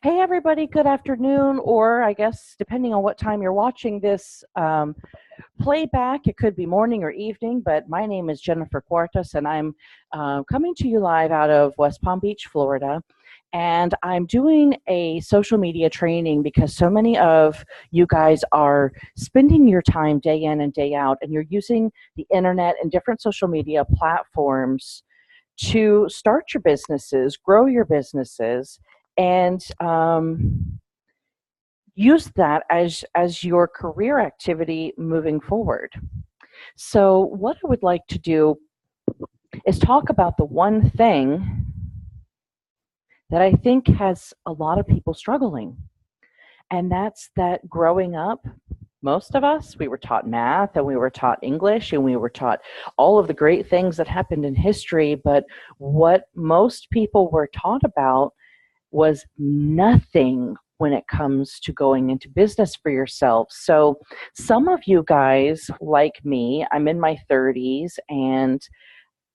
Hey, everybody, good afternoon, or I guess depending on what time you're watching this playback, it could be morning or evening, but my name is Jennifer Cuartas, and I'm coming to you live out of West Palm Beach, Florida. And I'm doing a social media training because so many of you guys are spending your time day in and day out, and you're using the internet and different social media platforms to start your businesses, grow your businesses, and use that as your career activity moving forward. So what I would like to do is talk about the one thing that I think has a lot of people struggling. And that's that growing up, most of us, we were taught math and we were taught English and we were taught all of the great things that happened in history. But what most people were taught about was nothing when it comes to going into business for yourself. So some of you guys, like me, I'm in my 30s, and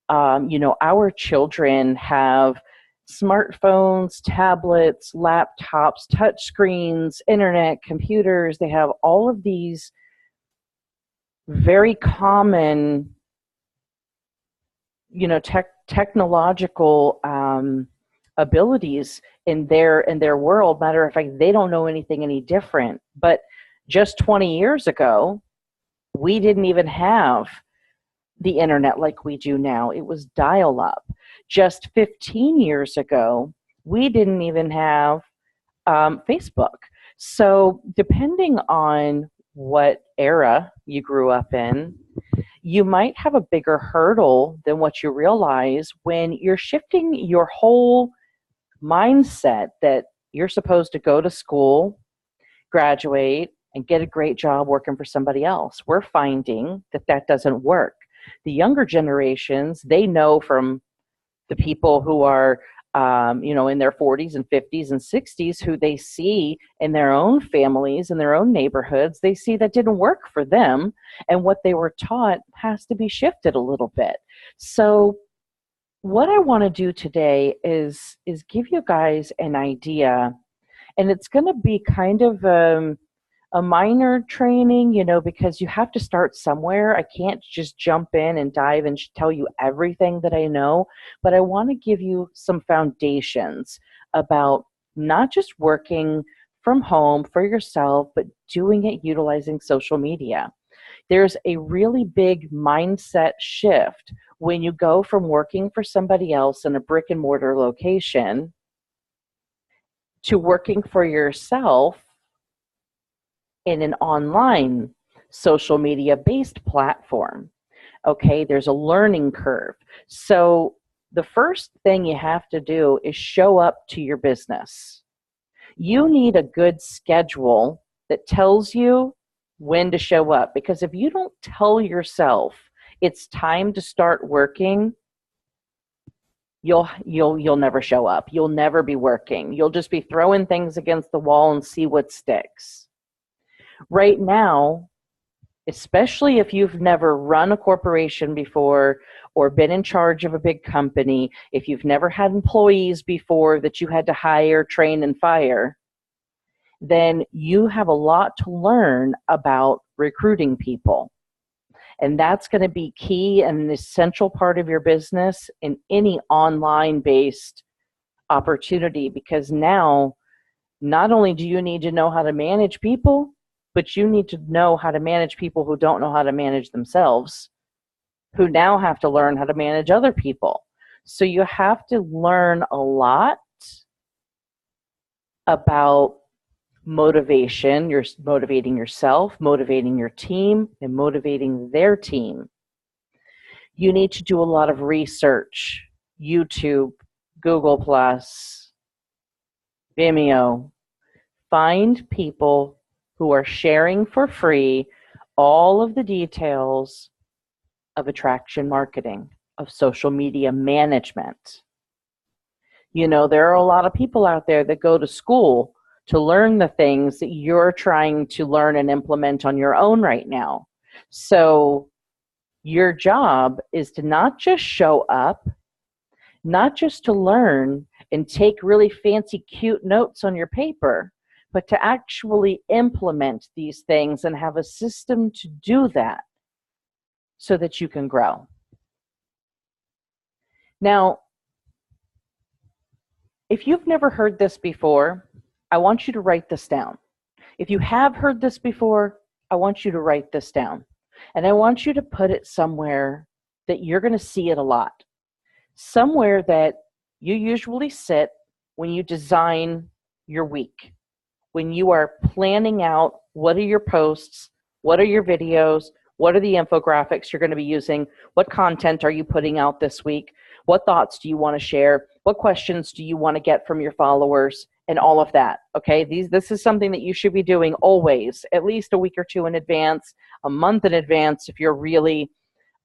our children have smartphones, tablets, laptops, touchscreens, internet, computers. They have all of these very common, technological abilities in their world. Matter of fact, they don't know anything any different. But just 20 years ago, we didn't even have the internet like we do now. It was dial-up. Just 15 years ago, we didn't even have Facebook. So depending on what era you grew up in, you might have a bigger hurdle than what you realize when you're shifting your whole mindset that you're supposed to go to school, graduate, and get a great job working for somebody else. We're finding that that doesn't work. The younger generations, they know from the people who are, in their 40s and 50s and 60s, who they see in their own families, in their own neighborhoods, they see that didn't work for them. And what they were taught has to be shifted a little bit. So what I want to do today is give you guys an idea, and it's going to be kind of a minor training, because you have to start somewhere. I can't just jump in and dive and tell you everything that I know, but I want to give you some foundations about not just working from home for yourself, but doing it utilizing social media. There's a really big mindset shift when you go from working for somebody else in a brick and mortar location to working for yourself in an online social media based platform. Okay, there's a learning curve. So the first thing you have to do is show up to your business. You need a good schedule that tells you when to show up, because if you don't tell yourself it's time to start working, you'll never show up. You'll never be working. You'll just be throwing things against the wall and see what sticks. Right now, especially if you've never run a corporation before or been in charge of a big company, if you've never had employees before that you had to hire, train, and fire, then you have a lot to learn about recruiting people. And that's going to be key and an essential part of your business in any online-based opportunity, because now not only do you need to know how to manage people, but you need to know how to manage people who don't know how to manage themselves, who now have to learn how to manage other people. So you have to learn a lot about motivation. You're motivating yourself, motivating your team, and motivating their team. You need to do a lot of research. YouTube, Google+, Vimeo. Find people who are sharing for free all of the details of attraction marketing, of social media management. There are a lot of people out there that go to school to learn the things that you're trying to learn and implement on your own right now. So your job is to not just show up, not just to learn, and take really fancy, cute notes on your paper, but to actually implement these things and have a system to do that so that you can grow. Now, if you've never heard this before, I want you to write this down. If you have heard this before, I want you to write this down. And I want you to put it somewhere that you're going to see it a lot. Somewhere that you usually sit when you design your week. When you are planning out what are your posts, what are your videos, what are the infographics you're going to be using, what content are you putting out this week, what thoughts do you want to share, what questions do you want to get from your followers, and all of that, okay? This is something that you should be doing always, at least a week or two in advance, a month in advance if you're really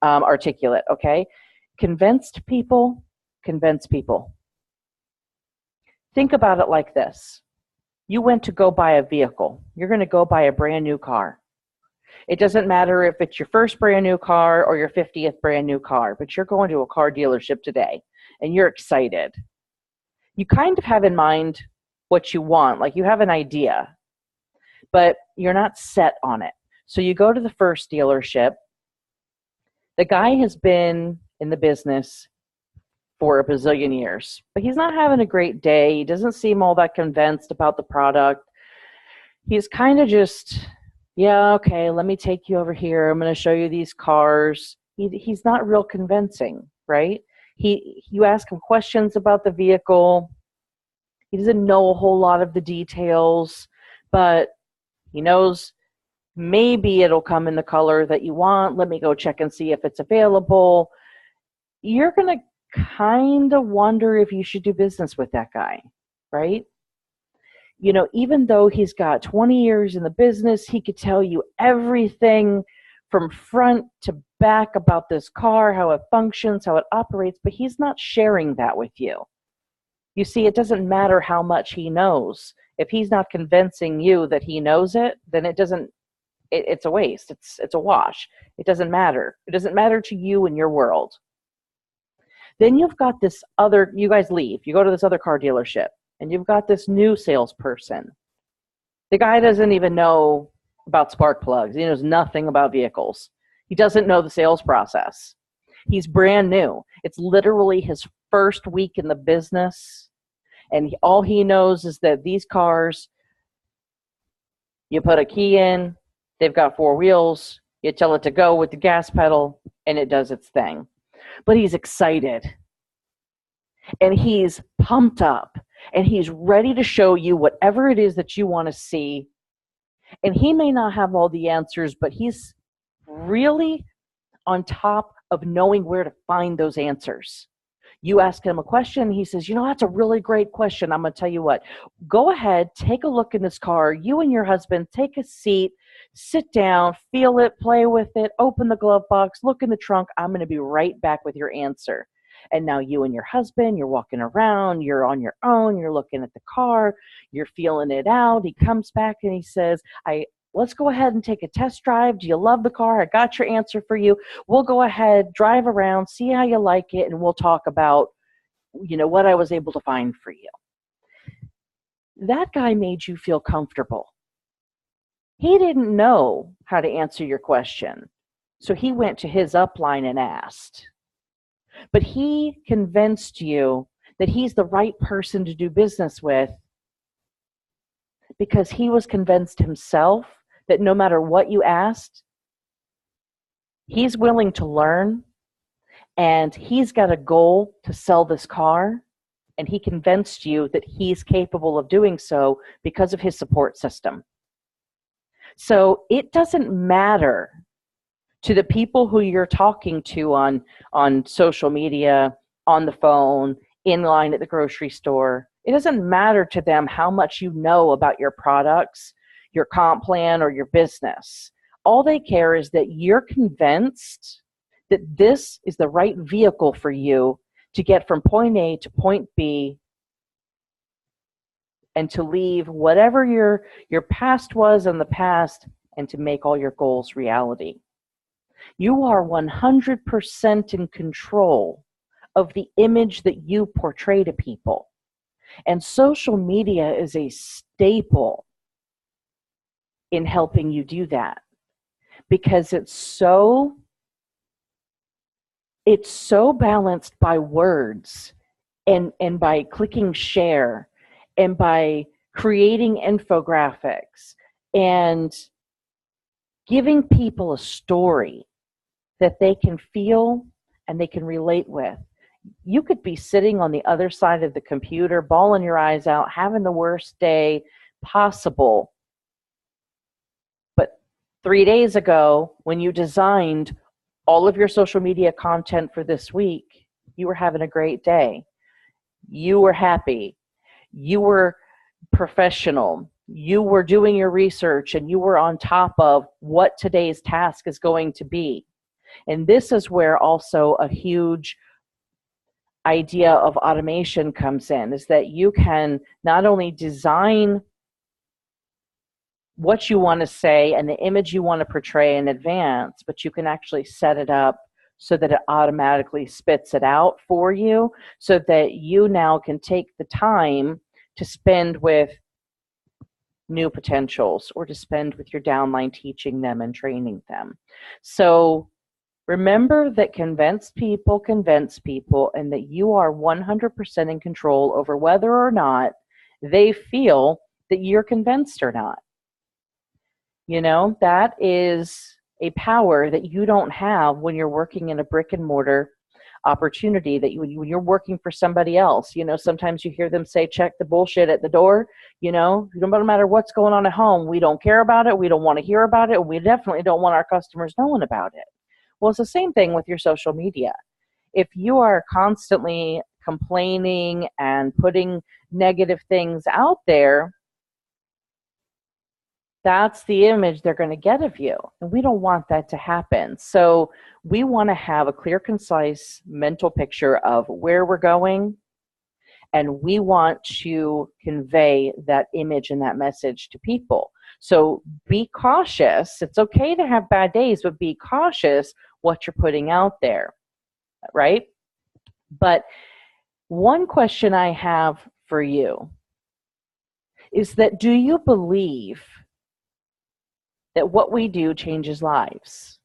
articulate, okay? Convince people. Think about it like this. You went to go buy a vehicle. You're going to go buy a brand new car. It doesn't matter if it's your first brand new car or your 50th brand new car, but you're going to a car dealership today and you're excited. You kind of have in mind what you want, like you have an idea, but you're not set on it. So you go to the first dealership. The guy has been in the business for a bazillion years, but he's not having a great day. He doesn't seem all that convinced about the product. He's kind of just, yeah, okay, let me take you over here. I'm going to show you these cars. He's not real convincing, right? You ask him questions about the vehicle. He doesn't know a whole lot of the details, but he knows maybe it'll come in the color that you want. Let me go check and see if it's available. You're going to kind of wonder if you should do business with that guy, right? You know, even though he's got 20 years in the business, he could tell you everything from front to back about this car, how it functions, how it operates, but he's not sharing that with you. You see, it doesn't matter how much he knows. If he's not convincing you that he knows it, then it's a waste. It's a wash. It doesn't matter. It doesn't matter to you in your world. Then you've got this other, you guys leave, you go to this other car dealership, and you've got this new salesperson. The guy doesn't even know about spark plugs. He knows nothing about vehicles. He doesn't know the sales process. He's brand new. It's literally his first week in the business, and all he knows is that these cars, you put a key in, they've got 4 wheels, you tell it to go with the gas pedal, and it does its thing. But he's excited, and he's pumped up, and he's ready to show you whatever it is that you want to see. And he may not have all the answers, but he's really on top of knowing where to find those answers. You ask him a question, he says, you know, that's a really great question. I'm going to tell you what, go ahead, take a look in this car. You and your husband, take a seat, sit down, feel it, play with it, open the glove box, look in the trunk. I'm going to be right back with your answer. And now you and your husband, you're walking around, you're on your own, you're looking at the car, you're feeling it out. He comes back and he says, let's go ahead and take a test drive. Do you love the car? I got your answer for you. We'll go ahead, drive around, see how you like it, and we'll talk about, you know, what I was able to find for you. That guy made you feel comfortable. He didn't know how to answer your question, so he went to his upline and asked. But he convinced you that he's the right person to do business with because he was convinced himself that no matter what you asked, he's willing to learn, and he's got a goal to sell this car, and he convinced you that he's capable of doing so because of his support system. So it doesn't matter to the people who you're talking to on social media, on the phone, in line at the grocery store. It doesn't matter to them how much you know about your products, your comp plan, or your business. All they care is that you're convinced that this is the right vehicle for you to get from point A to point B and to leave whatever your past was in the past and to make all your goals reality. You are 100% in control of the image that you portray to people. And social media is a staple in helping you do that, because it's so balanced by words and by clicking share and by creating infographics and giving people a story that they can feel and they can relate with. You could be sitting on the other side of the computer, bawling your eyes out, having the worst day possible. But 3 days ago, when you designed all of your social media content for this week, you were having a great day. You were happy. You were professional. You were doing your research and you were on top of what today's task is going to be. And this is where also a huge idea of automation comes in, is that you can not only design what you want to say and the image you want to portray in advance, but you can actually set it up so that it automatically spits it out for you, so that you now can take the time to spend with new potentials or to spend with your downline teaching them and training them. So remember that convince people, and that you are 100% in control over whether or not they feel that you're convinced or not. You know, that is a power that you don't have when you're working in a brick and mortar opportunity, that when you're working for somebody else. You know, sometimes you hear them say, check the bullshit at the door. You know, no matter what's going on at home, we don't care about it. We don't want to hear about it. And we definitely don't want our customers knowing about it. Well, it's the same thing with your social media. If you are constantly complaining and putting negative things out there, that's the image they're going to get of you. And we don't want that to happen. So we want to have a clear, concise mental picture of where we're going. And we want to convey that image and that message to people. So be cautious. It's okay to have bad days, but be cautious what you're putting out there, right? But one question I have for you is that, do you believe that what we do changes lives?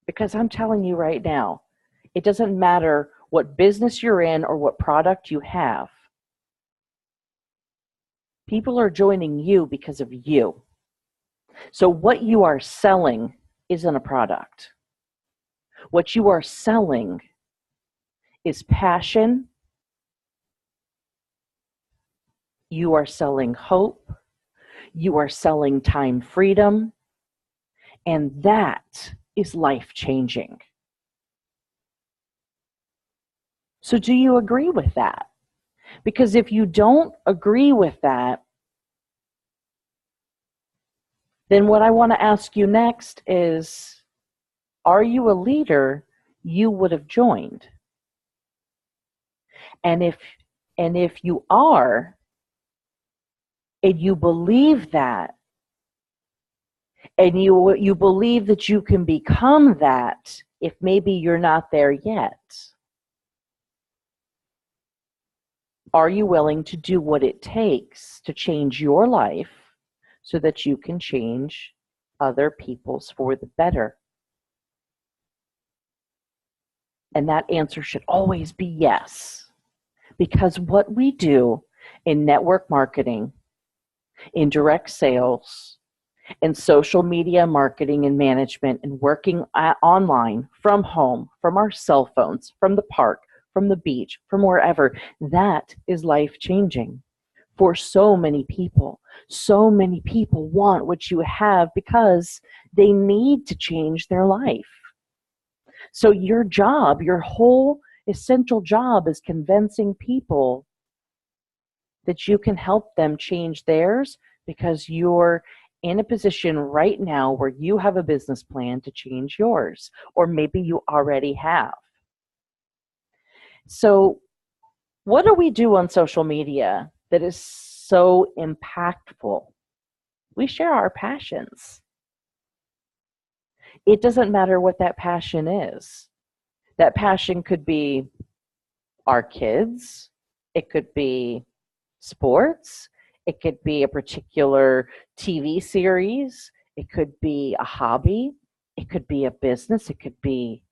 Because I'm telling you right now, it doesn't matter what business you're in or what product you have. People are joining you because of you. So what you are selling isn't a product. What you are selling is passion. You are selling hope. You are selling time freedom. And that is life-changing. So do you agree with that? Because if you don't agree with that, then what I want to ask you next is, are you a leader you would have joined? And if you are, and you believe that, and you believe that you can become that, if maybe you're not there yet, are you willing to do what it takes to change your life so that you can change other people's for the better? And that answer should always be yes. Because what we do in network marketing, in direct sales, in social media marketing and management, and working online, from home, from our cell phones, from the park, from the beach, from wherever, that is life-changing for so many people. So many people want what you have because they need to change their life. So your job, your whole essential job, is convincing people that you can help them change theirs, because you're in a position right now where you have a business plan to change yours, or maybe you already have. So what do we do on social media that is so impactful? We share our passions. It doesn't matter what that passion is. That passion could be our kids. It could be sports, it could be a particular TV series, it could be a hobby, it could be a business, it could be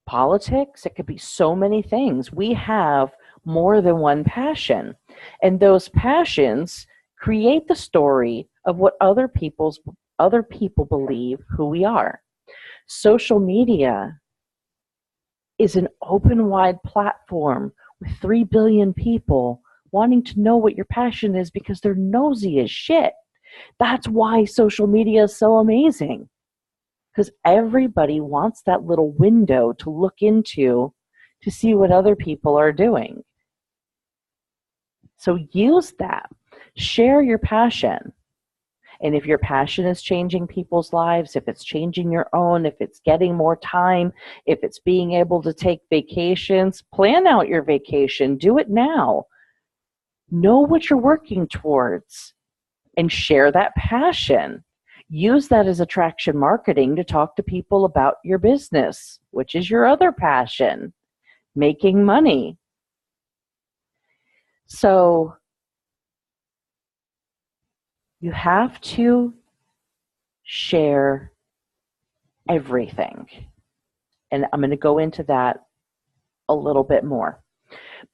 politics, it could be so many things. We have more than one passion, and those passions create the story of what other people believe who we are. Social media is an open wide platform with 3 billion people wanting to know what your passion is because they're nosy as shit. That's why social media is so amazing, because everybody wants that little window to look into to see what other people are doing. So use that. Share your passion. And if your passion is changing people's lives, if it's changing your own, if it's getting more time, if it's being able to take vacations, plan out your vacation. Do it now. Know what you're working towards and share that passion. Use that as attraction marketing to talk to people about your business, which is your other passion, making money. So you have to share everything. And I'm going to go into that a little bit more.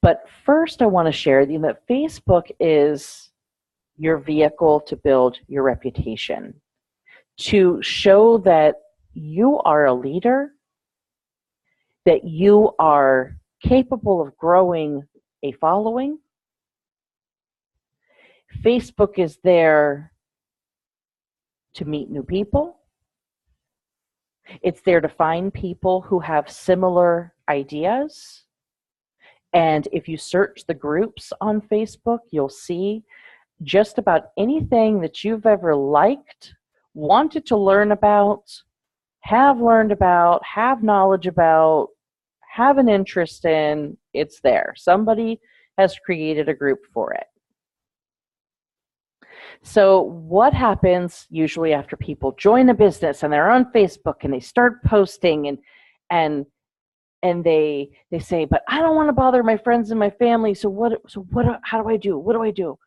But first, I want to share with you that Facebook is your vehicle to build your reputation, to show that you are a leader, that you are capable of growing a following. Facebook is there to meet new people. It's there to find people who have similar ideas. And if you search the groups on Facebook, you'll see just about anything that you've ever liked, wanted to learn about, have learned about, have knowledge about, have an interest in, it's there. Somebody has created a group for it. So what happens usually after people join a business and they're on Facebook and they start posting and they say, but I don't want to bother my friends and my family. How do I do? What do I do?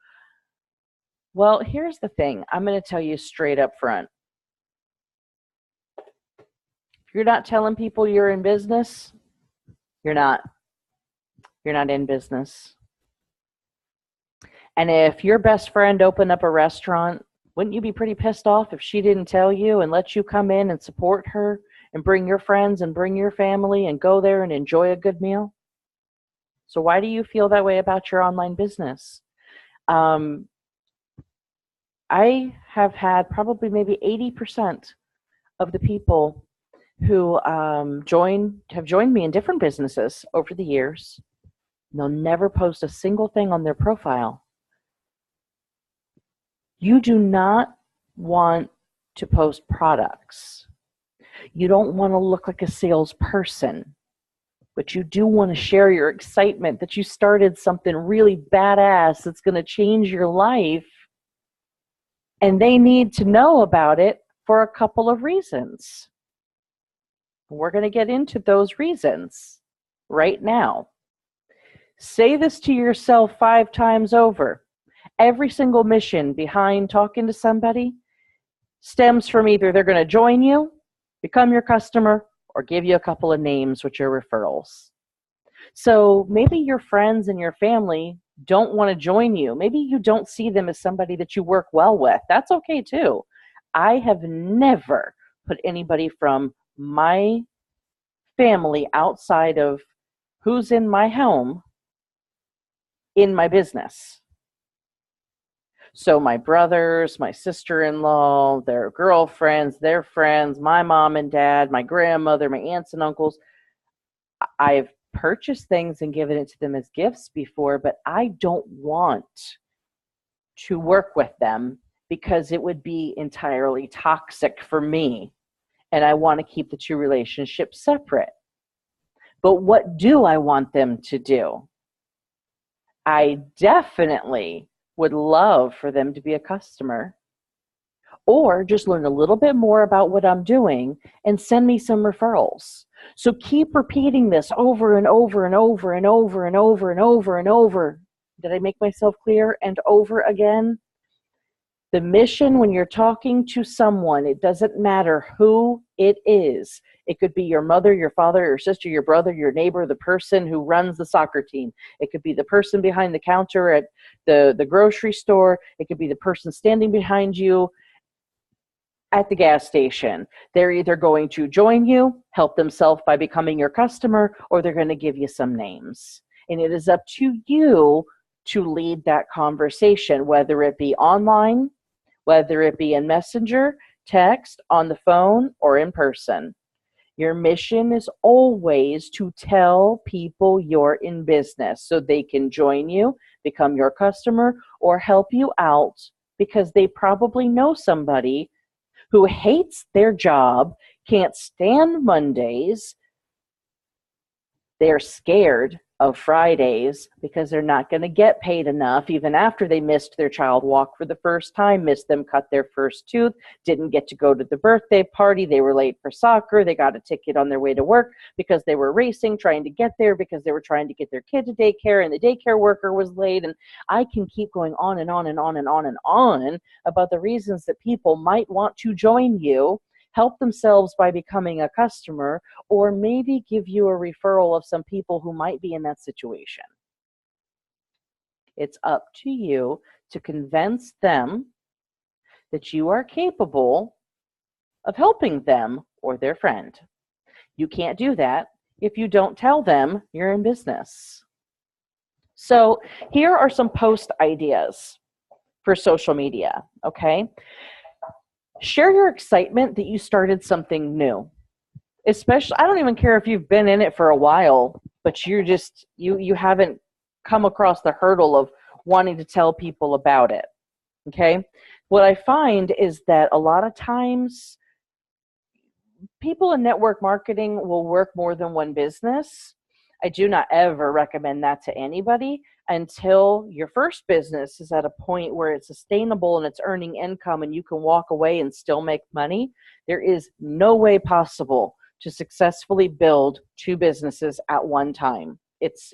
Well, here's the thing. I'm going to tell you straight up front. If you're not telling people you're in business, you're not in business. And if your best friend opened up a restaurant, wouldn't you be pretty pissed off if she didn't tell you and let you come in and support her and bring your friends and bring your family and go there and enjoy a good meal? So why do you feel that way about your online business? I have had probably maybe 80% of the people who have joined me in different businesses over the years. They'll never post a single thing on their profile. You do not want to post products. You don't want to look like a salesperson, but you do want to share your excitement that you started something really badass that's going to change your life. And they need to know about it for a couple of reasons. We're going to get into those reasons right now. Say this to yourself 5 times over. Every single mission behind talking to somebody stems from either they're going to join you, become your customer, or give you a couple of names, which are referrals. So maybe your friends and your family don't want to join you. Maybe you don't see them as somebody that you work well with. That's okay too. I have never put anybody from my family outside of who's in my home in my business. So my brothers, my sister-in-law, their girlfriends, their friends, my mom and dad, my grandmother, my aunts and uncles, I've purchased things and given it to them as gifts before, but I don't want to work with them because it would be entirely toxic for me. And I want to keep the two relationships separate. But what do I want them to do? I definitely would love for them to be a customer or just learn a little bit more about what I'm doing and send me some referrals. So keep repeating this over and over and over and over and over and over and over Did I make myself clear? And over again, the mission when you're talking to someone, it doesn't matter who it is. It could be your mother, your father, your sister, your brother, your neighbor, the person who runs the soccer team. It could be the person behind the counter at the grocery store. It could be the person standing behind you at the gas station. They're either going to join you, help themselves by becoming your customer, or they're going to give you some names. And it is up to you to lead that conversation, whether it be online, whether it be in Messenger, text, on the phone, or in person. Your mission is always to tell people you're in business so they can join you, become your customer, or help you out because they probably know somebody who hates their job, can't stand Mondays. They're scared of Fridays because they're not going to get paid enough even after they missed their child walk for the first time, missed them cut their first tooth, didn't get to go to the birthday party, they were late for soccer, they got a ticket on their way to work because they were racing, trying to get there because they were trying to get their kid to daycare and the daycare worker was late. And I can keep going on and on and on and on and on about the reasons that people might want to join you, help themselves by becoming a customer, or maybe give you a referral of some people who might be in that situation. It's up to you to convince them that you are capable of helping them or their friend. You can't do that if you don't tell them you're in business. So here are some post ideas for social media, okay? Share your excitement that you started something new. Especially, I don't even care if you've been in it for a while, but you haven't come across the hurdle of wanting to tell people about it. Okay? What I find is that a lot of times people in network marketing will work more than one business. I do not ever recommend that to anybody until your first business is at a point where it's sustainable and it's earning income and you can walk away and still make money. There is no way possible to successfully build two businesses at one time. It's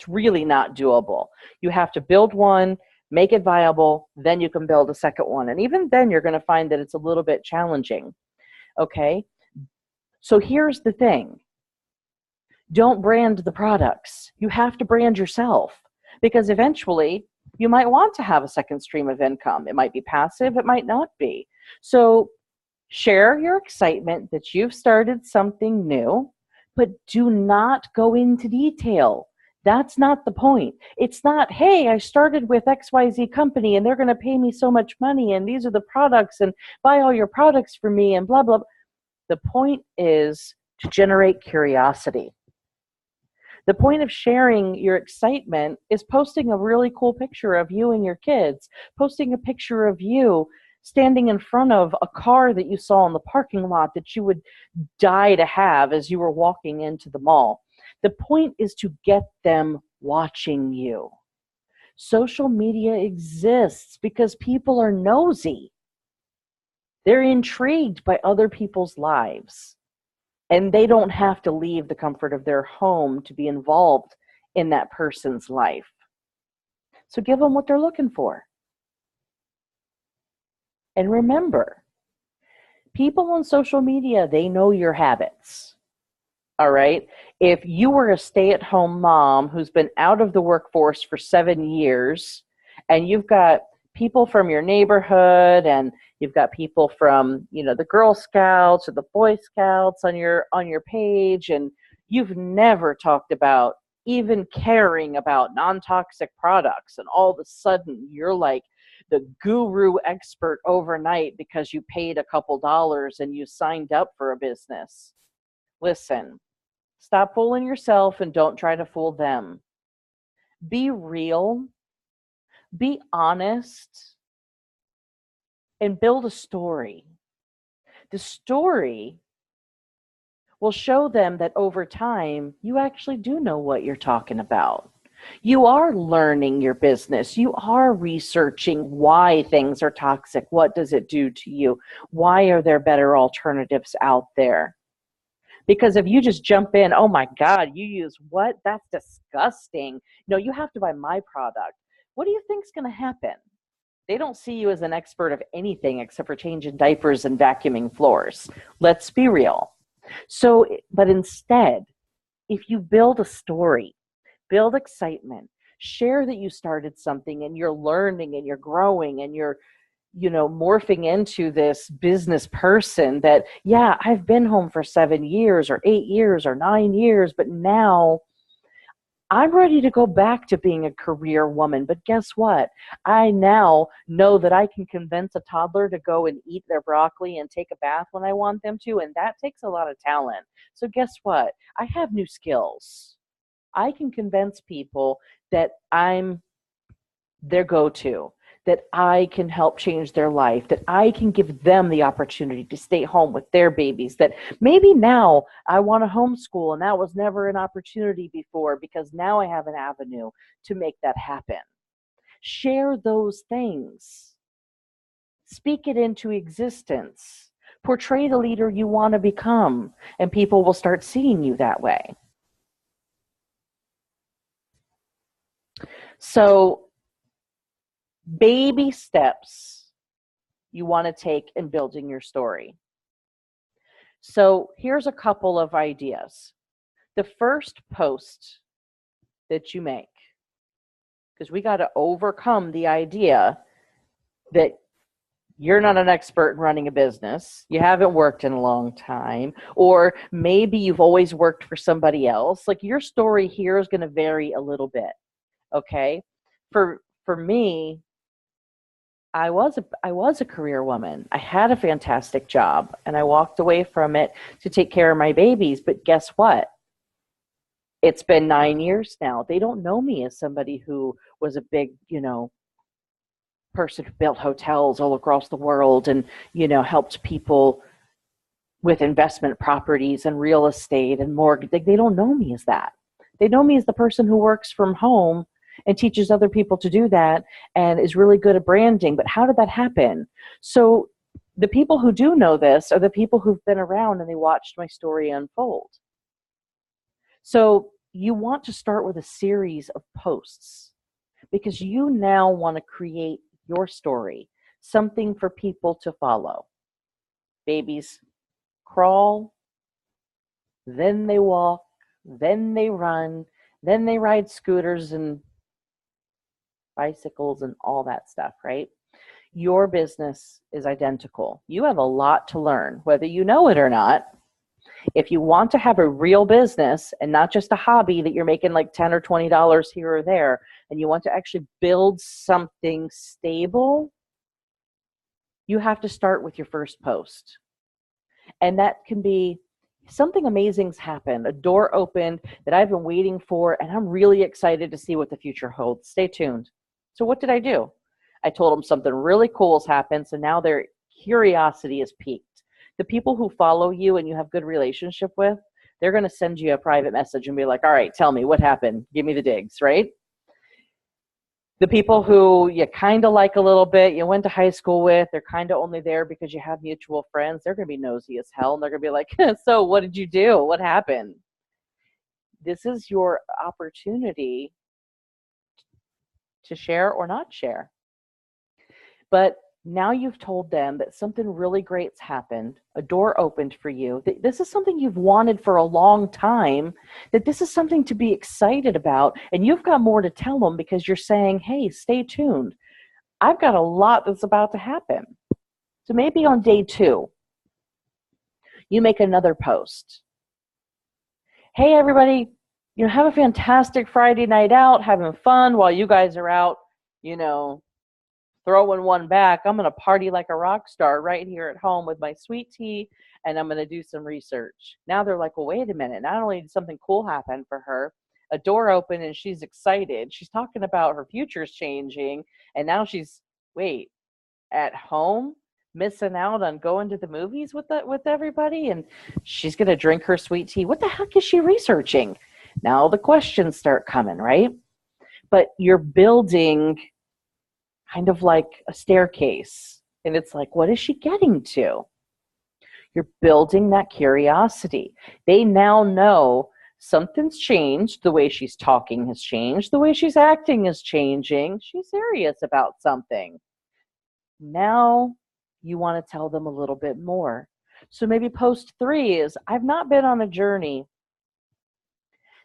really not doable. You have to build one, make it viable, then you can build a second one. And even then you're going to find that it's a little bit challenging. Okay? So here's the thing. Don't brand the products. You have to brand yourself because eventually you might want to have a second stream of income. It might be passive, it might not be. So share your excitement that you've started something new, but do not go into detail. That's not the point. It's not, hey, I started with XYZ company and they're going to pay me so much money and these are the products and buy all your products for me and blah, blah, blah. The point is to generate curiosity. The point of sharing your excitement is posting a really cool picture of you and your kids, posting a picture of you standing in front of a car that you saw in the parking lot that you would die to have as you were walking into the mall. The point is to get them watching you. Social media exists because people are nosy. They're intrigued by other people's lives. And they don't have to leave the comfort of their home to be involved in that person's life. So give them what they're looking for. And remember, people on social media, they know your habits. All right? If you were a stay-at-home mom who's been out of the workforce for 7 years, and you've got people from your neighborhood and you've got people from, the Girl Scouts or the Boy Scouts on your page, and you've never talked about even caring about non-toxic products, and all of a sudden you're like the guru expert overnight because you paid a couple dollars and you signed up for a business. Listen, stop fooling yourself and don't try to fool them. Be real, be honest, and build a story. The story will show them that over time, you actually do know what you're talking about. You are learning your business. You are researching why things are toxic. What does it do to you? Why are there better alternatives out there? Because if you just jump in, oh my God, you use what? That's disgusting. No, you have to buy my product. What do you think's going to happen? They don't see you as an expert of anything except for changing diapers and vacuuming floors. Let's be real. So, but instead, if you build a story, build excitement, share that you started something and you're learning and you're growing and you're, morphing into this business person that, yeah, I've been home for 7 years or 8 years or 9 years, but now I'm ready to go back to being a career woman. But guess what? I now know that I can convince a toddler to go and eat their broccoli and take a bath when I want them to. And that takes a lot of talent. So guess what? I have new skills. I can convince people that I'm their go-to, that I can help change their life, that I can give them the opportunity to stay home with their babies, that maybe now I want to homeschool and that was never an opportunity before because now I have an avenue to make that happen. Share those things. Speak it into existence. Portray the leader you want to become, and people will start seeing you that way. So, baby steps you want to take in building your story. So here's a couple of ideas. The first post that you make, because we got to overcome the idea that you're not an expert in running a business, you haven't worked in a long time, or maybe you've always worked for somebody else. Like, your story here is going to vary a little bit. Okay? For me, I was a career woman. I had a fantastic job and I walked away from it to take care of my babies. But guess what? It's been 9 years now. They don't know me as somebody who was a big, person who built hotels all across the world and, helped people with investment properties and real estate and mortgage. They don't know me as that. They know me as the person who works from home and teaches other people to do that and is really good at branding. But how did that happen? So the people who do know this are the people who've been around and they watched my story unfold. So you want to start with a series of posts because you now want to create your story, something for people to follow. Babies crawl, then they walk, then they run, then they ride scooters and bicycles and all that stuff, right? Your business is identical. You have a lot to learn, whether you know it or not. If you want to have a real business and not just a hobby that you're making like $10 or $20 here or there, and you want to actually build something stable, you have to start with your first post. And that can be something amazing's happened, a door opened that I've been waiting for, and I'm really excited to see what the future holds. Stay tuned. So what did I do? I told them something really cool has happened, so now their curiosity is piqued. The people who follow you and you have good relationship with, they're going to send you a private message and be like, all right, tell me what happened. Give me the digs, right? The people who you kind of like a little bit, you went to high school with, they're kind of only there because you have mutual friends. They're going to be nosy as hell, and they're going to be like, so what did you do? What happened? This is your opportunity to share or not share. But now you've told them that something really great's happened, a door opened for you, that this is something you've wanted for a long time, that this is something to be excited about, and you've got more to tell them because you're saying, hey, stay tuned. I've got a lot that's about to happen. So maybe on day 2, you make another post. Hey, everybody, have a fantastic Friday night out, having fun while you guys are out, throwing one back. I'm going to party like a rock star right here at home with my sweet tea, and I'm going to do some research. Now they're like, well, wait a minute. Not only did something cool happen for her, a door opened and she's excited. She's talking about her future's changing, and now she's, at home, missing out on going to the movies with everybody, and she's going to drink her sweet tea. What the heck is she researching? Now the questions start coming, right? But you're building kind of like a staircase. And it's like, what is she getting to? You're building that curiosity. They now know something's changed. The way she's talking has changed. The way she's acting is changing. She's serious about something. Now you want to tell them a little bit more. So maybe post 3 is, I've not been on a journey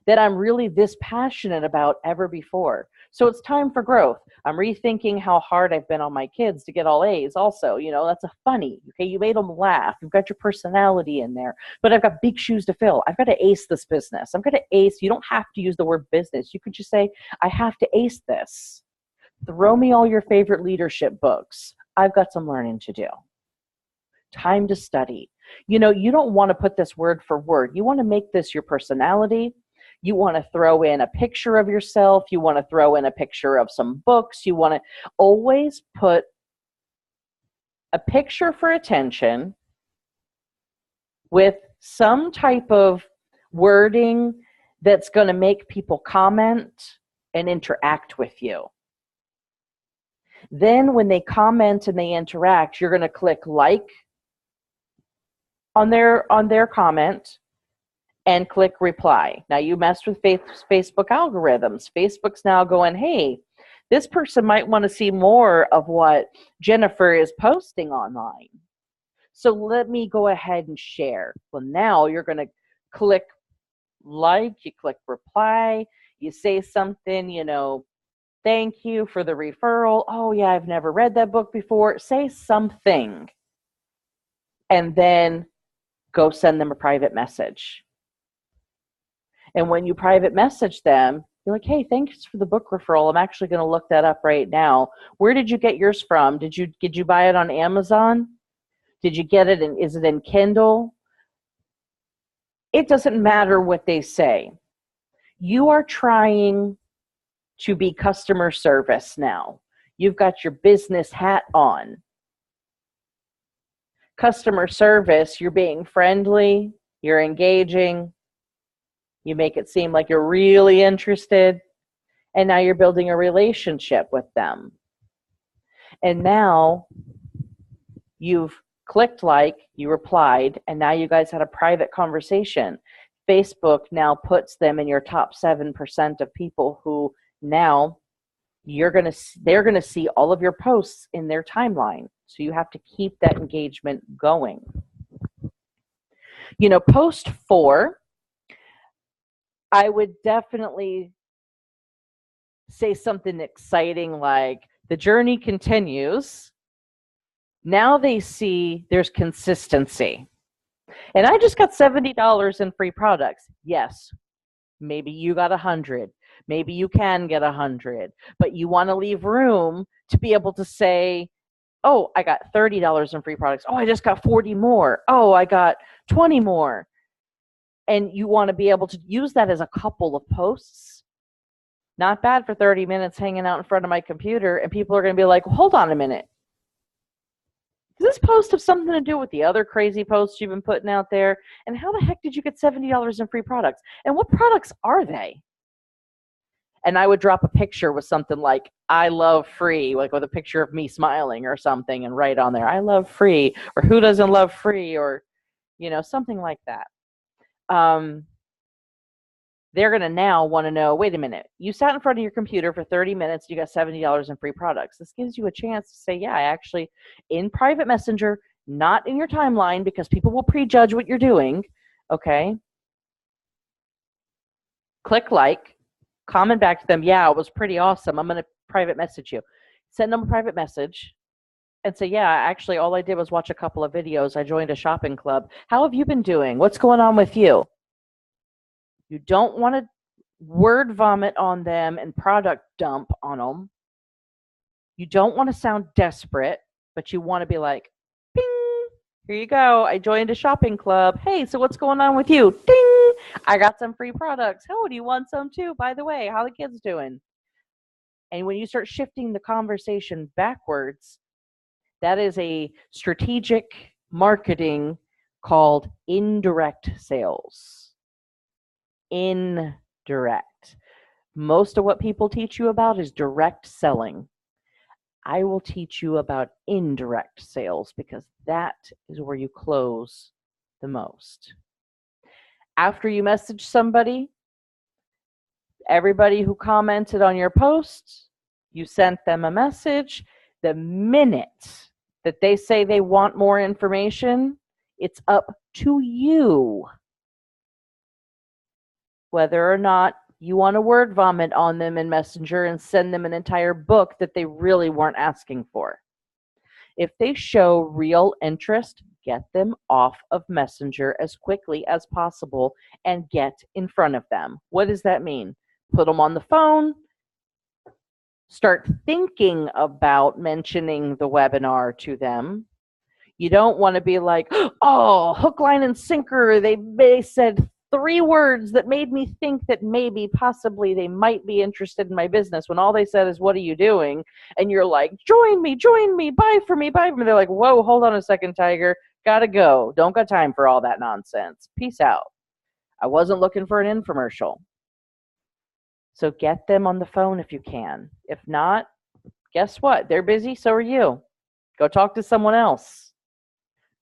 that I'm really this passionate about ever before. So it's time for growth. I'm rethinking how hard I've been on my kids to get all A's also. That's a funny. Okay, you made them laugh. You've got your personality in there. But I've got big shoes to fill. I've got to ace this business. I'm going to ace. You don't have to use the word business. You could just say, I have to ace this. Throw me all your favorite leadership books. I've got some learning to do. Time to study. You don't want to put this word for word. You want to make this your personality. You want to throw in a picture of yourself. You want to throw in a picture of some books. You want to always put a picture for attention with some type of wording that's going to make people comment and interact with you. Then when they comment and they interact, you're going to click like on their comment and click reply. Now you messed with Facebook algorithms. Facebook's now going, hey, this person might want to see more of what Jennifer is posting online. So let me go ahead and share. Well, now you're going to click like, you click reply, you say something, thank you for the referral. Oh yeah, I've never read that book before. Say something. And then go send them a private message. And when you private message them, you're like, hey, thanks for the book referral. I'm actually going to look that up right now. Where did you get yours from? Did you buy it on Amazon? Did you get it is it in Kindle? It doesn't matter what they say. You are trying to be customer service now. You've got your business hat on. Customer service, you're being friendly, you're engaging, you make it seem like you're really interested, and now you're building a relationship with them. And now you've clicked like, you replied, and now you guys had a private conversation. Facebook now puts them in your top 7% of people who now they're going to see all of your posts in their timeline. So you have to keep that engagement going. Post 4, I would definitely say something exciting like, the journey continues. Now they see there's consistency. And I just got $70 in free products. Yes, maybe you got 100. Maybe you can get 100. But you want to leave room to be able to say, oh, I got $30 in free products. Oh, I just got 40 more. Oh, I got 20 more. And you want to be able to use that as a couple of posts. Not bad for 30 minutes hanging out in front of my computer, and people are going to be like, well, hold on a minute. Does this post have something to do with the other crazy posts you've been putting out there? And how the heck did you get $70 in free products? And what products are they? And I would drop a picture with something like, I love free, like with a picture of me smiling or something, and write on there, I love free, or who doesn't love free, or, something like that. They're going to now want to know, wait a minute, you sat in front of your computer for 30 minutes, you got $70 in free products. This gives you a chance to say, yeah, I actually, in private messenger, not in your timeline, because people will prejudge what you're doing, okay? Click like, comment back to them, yeah, it was pretty awesome, I'm going to private message you. Send them a private message and say, yeah, actually, all I did was watch a couple of videos. I joined a shopping club. How have you been doing? What's going on with you? You don't want to word vomit on them and product dump on them. You don't want to sound desperate, but you want to be like, ping, here you go. I joined a shopping club. Hey, so what's going on with you? Ding, I got some free products. Oh, do you want some too? By the way, how the kids doing? And when you start shifting the conversation backwards, that is a strategic marketing called indirect sales. Indirect. Most of what people teach you about is direct selling. I will teach you about indirect sales, because that is where you close the most. After you message somebody, everybody who commented on your post, you sent them a message. The minute that they say they want more information, it's up to you whether or not you want to word vomit on them in Messenger and send them an entire book that they really weren't asking for. If they show real interest, get them off of Messenger as quickly as possible and get in front of them. What does that mean? Put them on the phone. Start thinking about mentioning the webinar to them. You don't want to be like, oh, hook, line, and sinker. They said 3 words that made me think that maybe, possibly, they might be interested in my business when all they said is, what are you doing? And you're like, join me, buy for me, buy for me. They're like, whoa, hold on a second, Tiger. Gotta go. Don't got time for all that nonsense. Peace out. I wasn't looking for an infomercial. So get them on the phone if you can. If not, guess what? They're busy, so are you. Go talk to someone else.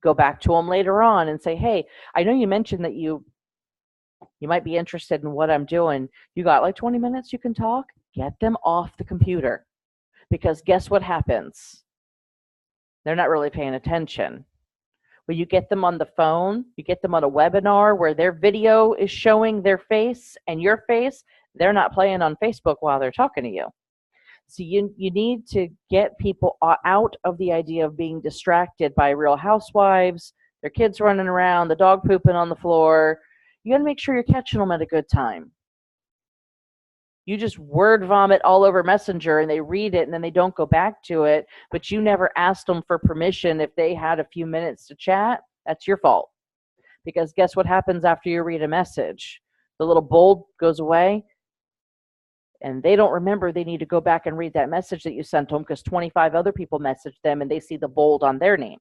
Go back to them later on and say, hey, I know you mentioned that you might be interested in what I'm doing. You got like 20 minutes you can talk? Get them off the computer. Because guess what happens? They're not really paying attention. When you get them on the phone, you get them on a webinar where their video is showing their face and your face, they're not playing on Facebook while they're talking to you. So you need to get people out of the idea of being distracted by Real Housewives, their kids running around, the dog pooping on the floor. You got to make sure you're catching them at a good time. You just word vomit all over Messenger and they read it and then they don't go back to it, but you never asked them for permission if they had a few minutes to chat. That's your fault. Because guess what happens after you read a message? The little bold goes away and they don't remember they need to go back and read that message that you sent them because 25 other people messaged them and they see the bold on their name,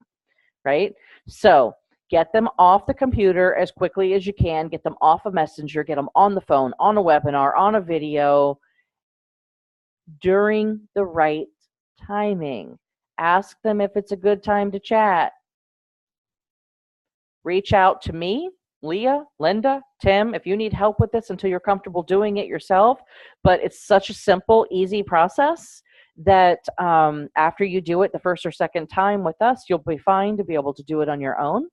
right? So get them off the computer as quickly as you can. Get them off of Messenger. Get them on the phone, on a webinar, on a video during the right timing. Ask them if it's a good time to chat. Reach out to me, Leah, Linda, Tim, if you need help with this until you're comfortable doing it yourself. But it's such a simple, easy process that after you do it the first or second time with us, you'll be fine to be able to do it on your own.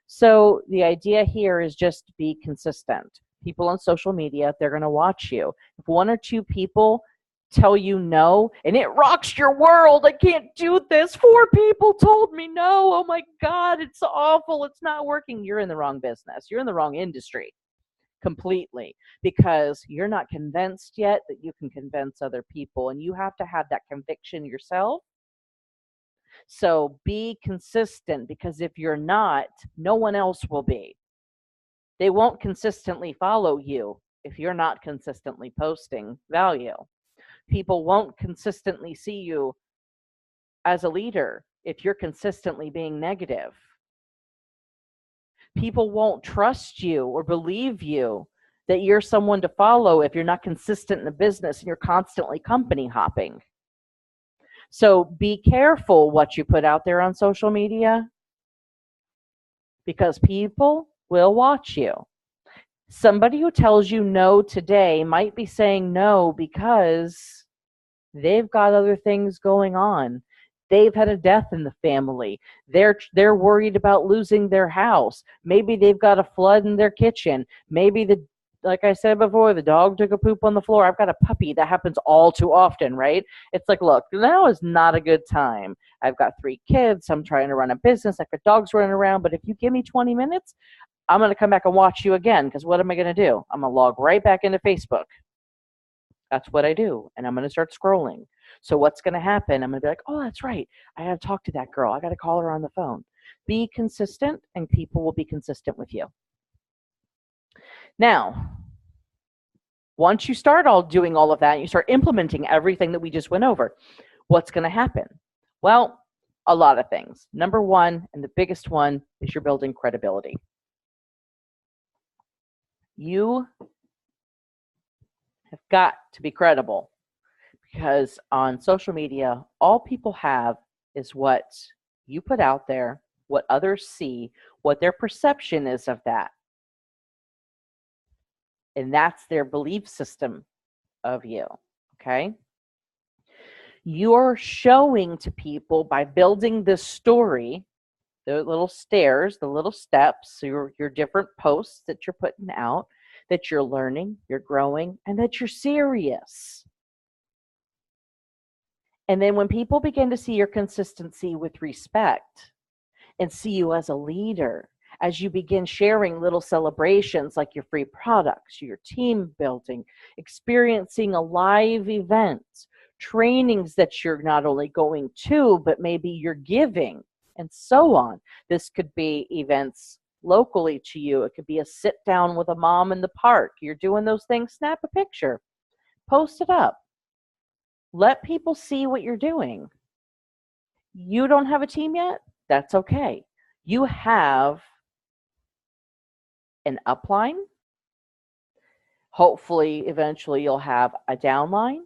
So the idea here is just be consistent. People on social media, they're going to watch you. If 1 or 2 people tell you no, and it rocks your world, I can't do this, 4 people told me no, oh my God, it's awful, it's not working, you're in the wrong business. You're in the wrong industry completely because you're not convinced yet that you can convince other people, and you have to have that conviction yourself. So be consistent, because if you're not, no one else will be. They won't consistently follow you if you're not consistently posting value. People won't consistently see you as a leader if you're consistently being negative. People won't trust you or believe you that you're someone to follow if you're not consistent in the business and you're constantly company hopping. So be careful what you put out there on social media, because people will watch you. Somebody who tells you no today might be saying no because they've got other things going on. They've had a death in the family. They're worried about losing their house. Maybe they've got a flood in their kitchen. Maybe like I said before, the dog took a poop on the floor. I've got a puppy. That happens all too often, right? It's like, look, now is not a good time. I've got 3 kids. I'm trying to run a business. I've got dogs running around. But if you give me 20 minutes, I'm going to come back and watch you again, because what am I going to do? I'm going to log right back into Facebook. That's what I do. And I'm going to start scrolling. So what's going to happen? I'm going to be like, oh, that's right. I got to talk to that girl. I got to call her on the phone. Be consistent, and people will be consistent with you. Now, once you start doing all of that, and you start implementing everything that we just went over, what's going to happen? Well, a lot of things. Number 1, and the biggest one, is you're building credibility. You have got to be credible, because on social media, all people have is what you put out there what others see, what their perception is of that. And that's their belief system of you, okay? You're showing to people by building this story, the little stairs, the little steps, so your different posts that you're putting out, that you're learning, you're growing, and that you're serious. And then when people begin to see your consistency with respect and see you as a leader, as you begin sharing little celebrations like your free products, your team building, experiencing a live event, trainings that you're not only going to, but maybe you're giving, and so on. This could be events locally to you. It could be a sit down with a mom in the park. You're doing those things, snap a picture, post it up. Let people see what you're doing. You don't have a team yet? That's okay. You have an upline. Hopefully, eventually you'll have a downline.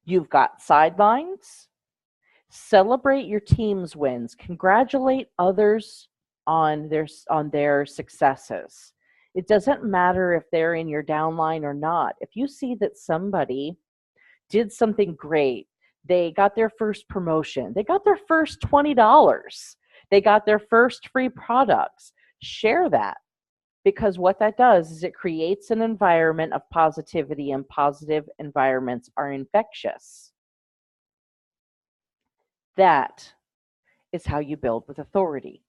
You've got sidelines. Celebrate your team's wins. Congratulate others on their successes. It doesn't matter if they're in your downline or not. If you see that somebody did something great, they got their first promotion, they got their first $20, they got their first free products, share that. Because what that does is it creates an environment of positivity, and positive environments are infectious. That is how you build with authority.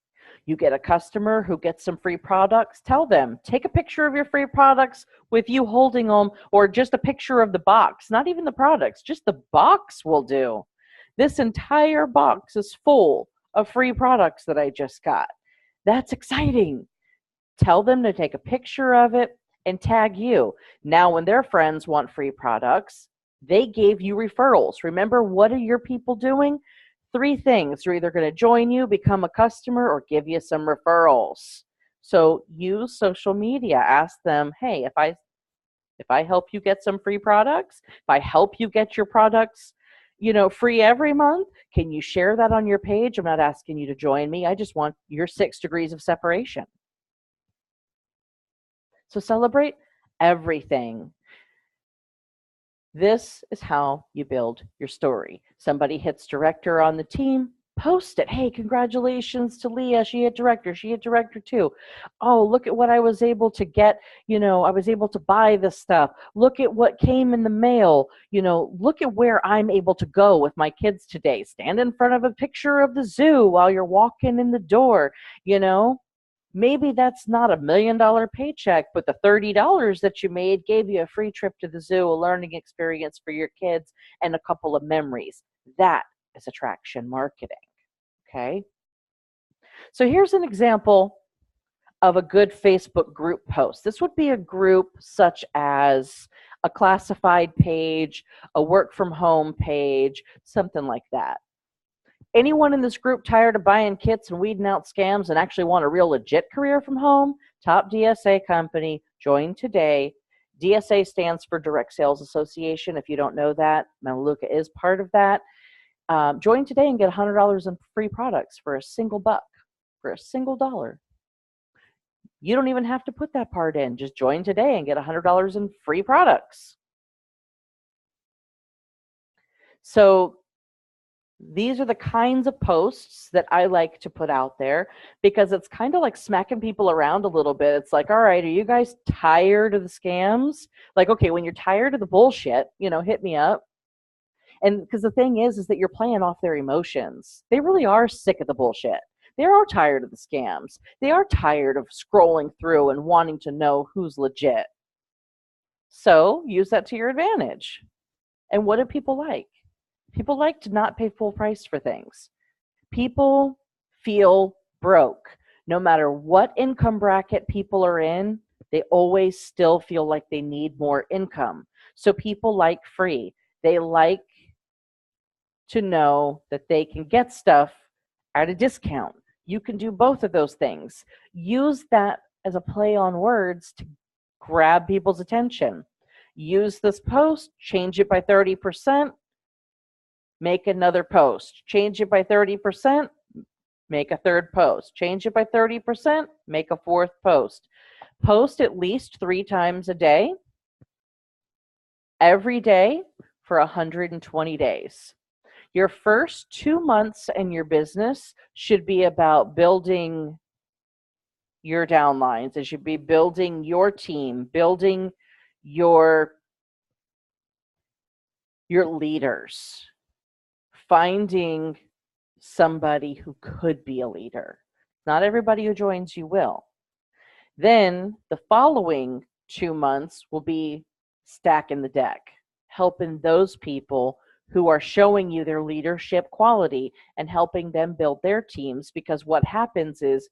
You get a customer who gets some free products, tell them, take a picture of your free products with you holding them, or just a picture of the box, not even the products, just the box will do. This entire box is full of free products that I just got. That's exciting. Tell them to take a picture of it and tag you. Now, when their friends want free products, they gave you referrals. Remember, what are your people doing? 3 things. They're either going to join you, become a customer, or give you some referrals. So use social media. Ask them, hey, if I help you get some free products, if I help you get your products, free every month, can you share that on your page? I'm not asking you to join me. I just want your 6 degrees of separation. So celebrate everything. This is how you build your story. Somebody hits director on the team, post it. Hey, congratulations to Leah. She hit director. She hit director too. Oh, look at what I was able to get. I was able to buy this stuff. Look at what came in the mail. Look at where I'm able to go with my kids today. Stand in front of a picture of the zoo while you're walking in the door. Maybe that's not $1 million paycheck, but the $30 that you made gave you a free trip to the zoo, a learning experience for your kids, and a couple of memories. That is attraction marketing, okay? So here's an example of a good Facebook group post. This would be a group such as a classified page, a work from home page, something like that. Anyone in this group tired of buying kits and weeding out scams and actually want a real legit career from home? Top DSA company, join today. DSA stands for Direct Sales Association. If you don't know that, Melaleuca is part of that. Join today and get $100 in free products for a single buck, for a single dollar. You don't even have to put that part in. Just join today and get $100 in free products. So these are the kinds of posts that I like to put out there, because it's kind of like smacking people around a little bit. It's like, all right, are you guys tired of the scams? Like, okay, when you're tired of the bullshit, hit me up. And because the thing is that you're playing off their emotions. They really are sick of the bullshit. They are tired of the scams. They are tired of scrolling through and wanting to know who's legit. So use that to your advantage. And what do people like? People like to not pay full price for things. People feel broke. No matter what income bracket people are in, they always still feel like they need more income. So people like free. They like to know that they can get stuff at a discount. You can do both of those things. Use that as a play on words to grab people's attention. Use this post, change it by 30%, make another post, change it by 30%, make a third post. Change it by 30%, make a fourth post. Post at least 3 times a day, every day for 120 days. Your first 2 months in your business should be about building your downlines. It should be building your team, building your leaders, finding somebody who could be a leader. Not everybody who joins you will. Then the following 2 months will be stacking the deck, helping those people who are showing you their leadership quality and helping them build their teams. Because what happens is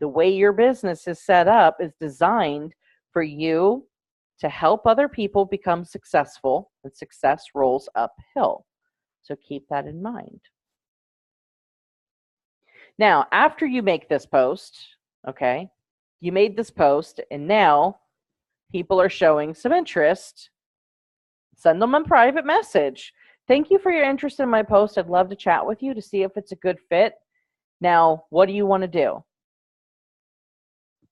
the way your business is set up is designed for you to help other people become successful, and success rolls uphill. So keep that in mind. Now, after you make this post, okay, you made this post and now people are showing some interest, send them a private message. Thank you for your interest in my post. I'd love to chat with you to see if it's a good fit. Now, what do you want to do?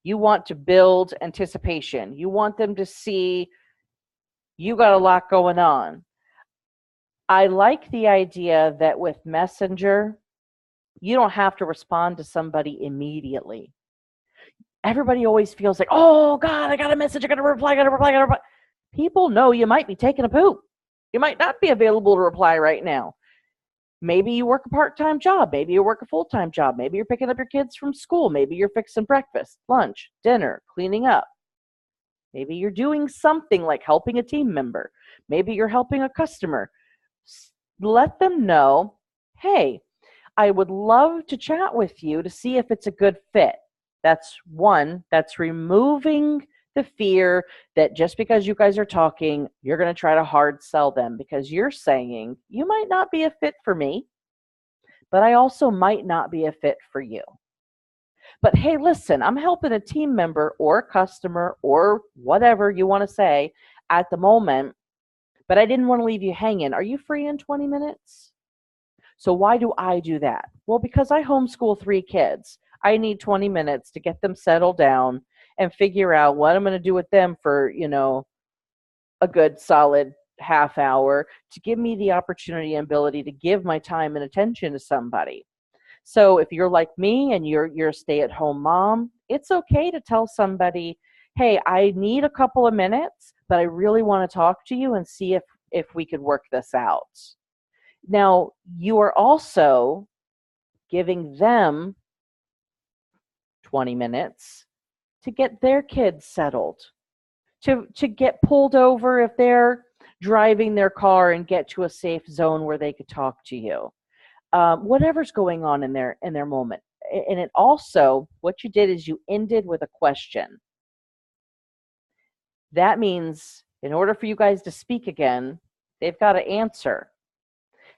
You want to build anticipation. You want them to see you got a lot going on. I like the idea that with Messenger, you don't have to respond to somebody immediately. Everybody always feels like, oh God, I got a message, I got to reply, I got to reply, I got to reply. People know you might be taking a poop. You might not be available to reply right now. Maybe you work a part-time job. Maybe you work a full-time job. Maybe you're picking up your kids from school. Maybe you're fixing breakfast, lunch, dinner, cleaning up. Maybe you're doing something like helping a team member. Maybe you're helping a customer. Let them know, hey, I would love to chat with you to see if it's a good fit. That's one. That's removing the fear that just because you guys are talking, you're going to try to hard sell them, because you're saying you might not be a fit for me, but I also might not be a fit for you. But hey, listen, I'm helping a team member or a customer or whatever you want to say at the moment, but I didn't want to leave you hanging. Are you free in 20 minutes? So why do I do that? Well, because I homeschool 3 kids. I need 20 minutes to get them settled down and figure out what I'm going to do with them for, a good solid half hour to give me the opportunity and ability to give my time and attention to somebody. So if you're like me and you're a stay-at-home mom, it's okay to tell somebody, hey, I need a couple of minutes, but I really want to talk to you and see if we could work this out. Now, you are also giving them 20 minutes to get their kids settled, to get pulled over if they're driving their car and get to a safe zone where they could talk to you. Whatever's going on in their moment. And it also, what you did is you ended with a question. That means in order for you guys to speak again, they've got to answer.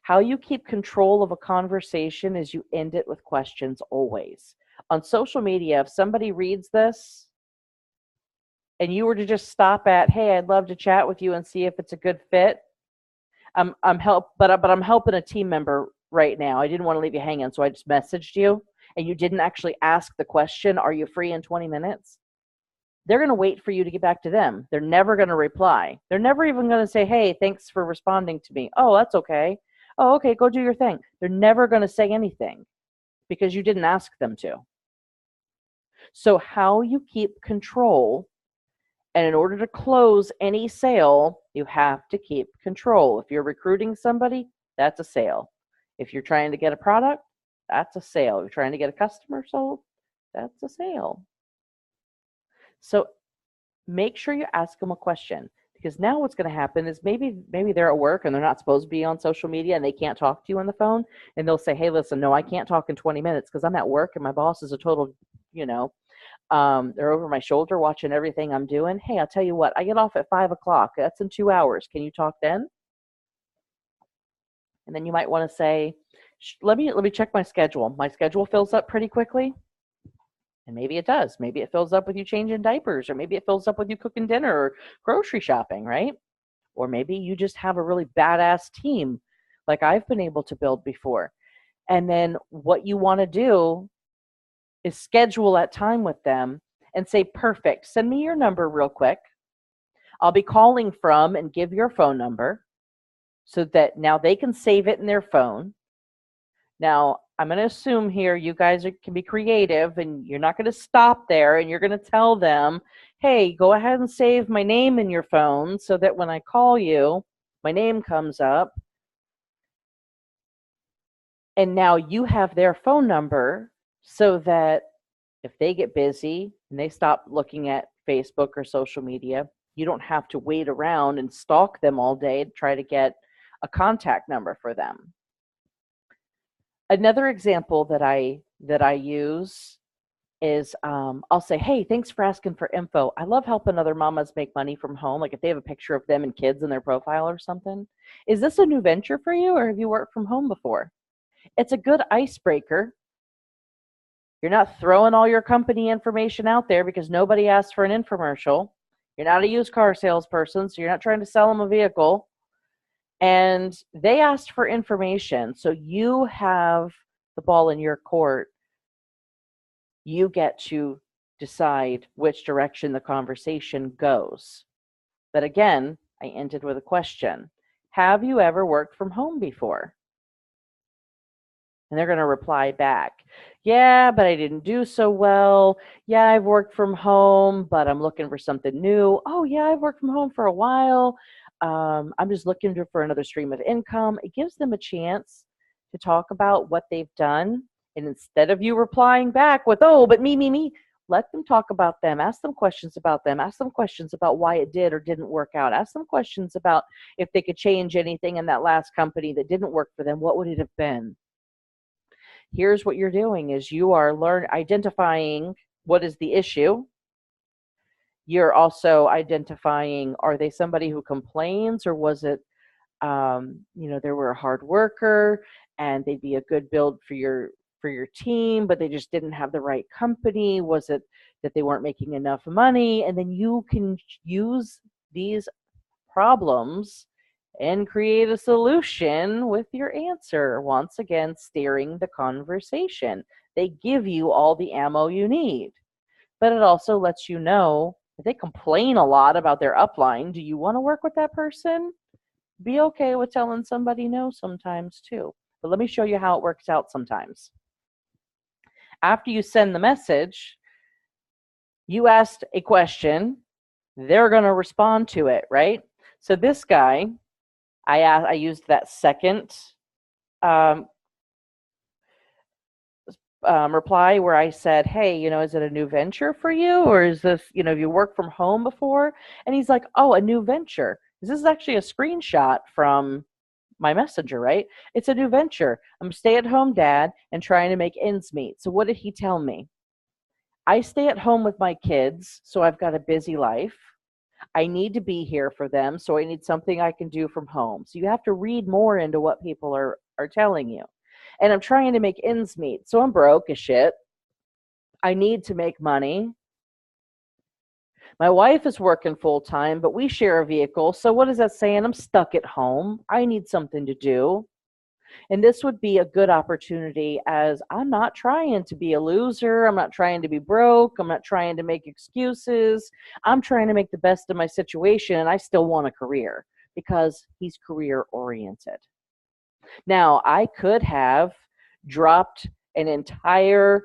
How you keep control of a conversation is you end it with questions always. On social media, if somebody reads this and you were to just stop at, hey, I'd love to chat with you and see if it's a good fit. I'm helping a team member right now. I didn't want to leave you hanging, so I just messaged you, and you didn't actually ask the question, are you free in 20 minutes? They're going to wait for you to get back to them. They're never going to reply. They're never even going to say, hey, thanks for responding to me. Oh, that's okay. Oh, okay, go do your thing. They're never going to say anything because you didn't ask them to. So how you keep control, and in order to close any sale, you have to keep control. If you're recruiting somebody, that's a sale. If you're trying to get a product, that's a sale. If you're trying to get a customer sold, that's a sale. So make sure you ask them a question, because now what's going to happen is maybe they're at work and they're not supposed to be on social media and they can't talk to you on the phone, and they'll say, hey, listen, no, I can't talk in 20 minutes because I'm at work and my boss is a total, they're over my shoulder watching everything I'm doing. Hey, I'll tell you what, I get off at 5 o'clock. That's in 2 hours. Can you talk then? And then you might want to say, let me check my schedule. My schedule fills up pretty quickly. And maybe it does. Maybe it fills up with you changing diapers, or maybe it fills up with you cooking dinner or grocery shopping, right? Or maybe you just have a really badass team like I've been able to build before. And then what you want to do is schedule that time with them and say, perfect, send me your number real quick. I'll be calling from, and give your phone number so that now they can save it in their phone. Now, I'm going to assume here you guys can be creative, and you're not going to stop there, and you're going to tell them, hey, go ahead and save my name in your phone so that when I call you, my name comes up. And now you have their phone number so that if they get busy and they stop looking at Facebook or social media, you don't have to wait around and stalk them all day to try to get a contact number for them. Another example that I use is I'll say, hey, thanks for asking for info. I love helping other mamas make money from home. Like if they have a picture of them and kids in their profile or something. Is this a new venture for you, or have you worked from home before? It's a good icebreaker. You're not throwing all your company information out there because nobody asked for an infomercial. You're not a used car salesperson, so you're not trying to sell them a vehicle. And they asked for information, so you have the ball in your court. You get to decide which direction the conversation goes. But again, I ended with a question. Have you ever worked from home before? And they're going to reply back, yeah, but I didn't do so well. Yeah, I've worked from home, but I'm looking for something new. Oh, yeah, I've worked from home for a while. I'm just looking for another stream of income. It gives them a chance to talk about what they've done. And instead of you replying back with, oh, but me, let them talk about them. Ask them questions about them. Ask them questions about why it did or didn't work out. Ask them questions about if they could change anything in that last company that didn't work for them. What would it have been? Here's what you're doing is you are identifying what is the issue. You're also identifying, are they somebody who complains, or was it, they were a hard worker and they'd be a good build for your team, but they just didn't have the right company? Was it that they weren't making enough money? And then you can use these problems and create a solution with your answer. Once again, steering the conversation. They give you all the ammo you need. But it also lets you know if they complain a lot about their upline, do you want to work with that person? Be okay with telling somebody no sometimes too. But let me show you how it works out sometimes. After you send the message, you asked a question, they're going to respond to it, right? So this guy, I used that second reply where I said, hey, is it a new venture for you? Or is this, have you worked from home before? And he's like, oh, a new venture. This is actually a screenshot from my messenger, right? It's a new venture. I'm a stay-at-home dad and trying to make ends meet. So what did he tell me? I stay at home with my kids, so I've got a busy life. I need to be here for them, so I need something I can do from home. So you have to read more into what people are telling you. And I'm trying to make ends meet, so I'm broke as shit. I need to make money. My wife is working full time, but we share a vehicle. So what is that saying? I'm stuck at home. I need something to do. And this would be a good opportunity, as I'm not trying to be a loser. I'm not trying to be broke. I'm not trying to make excuses. I'm trying to make the best of my situation, and I still want a career, because he's career oriented. Now, I could have dropped an entire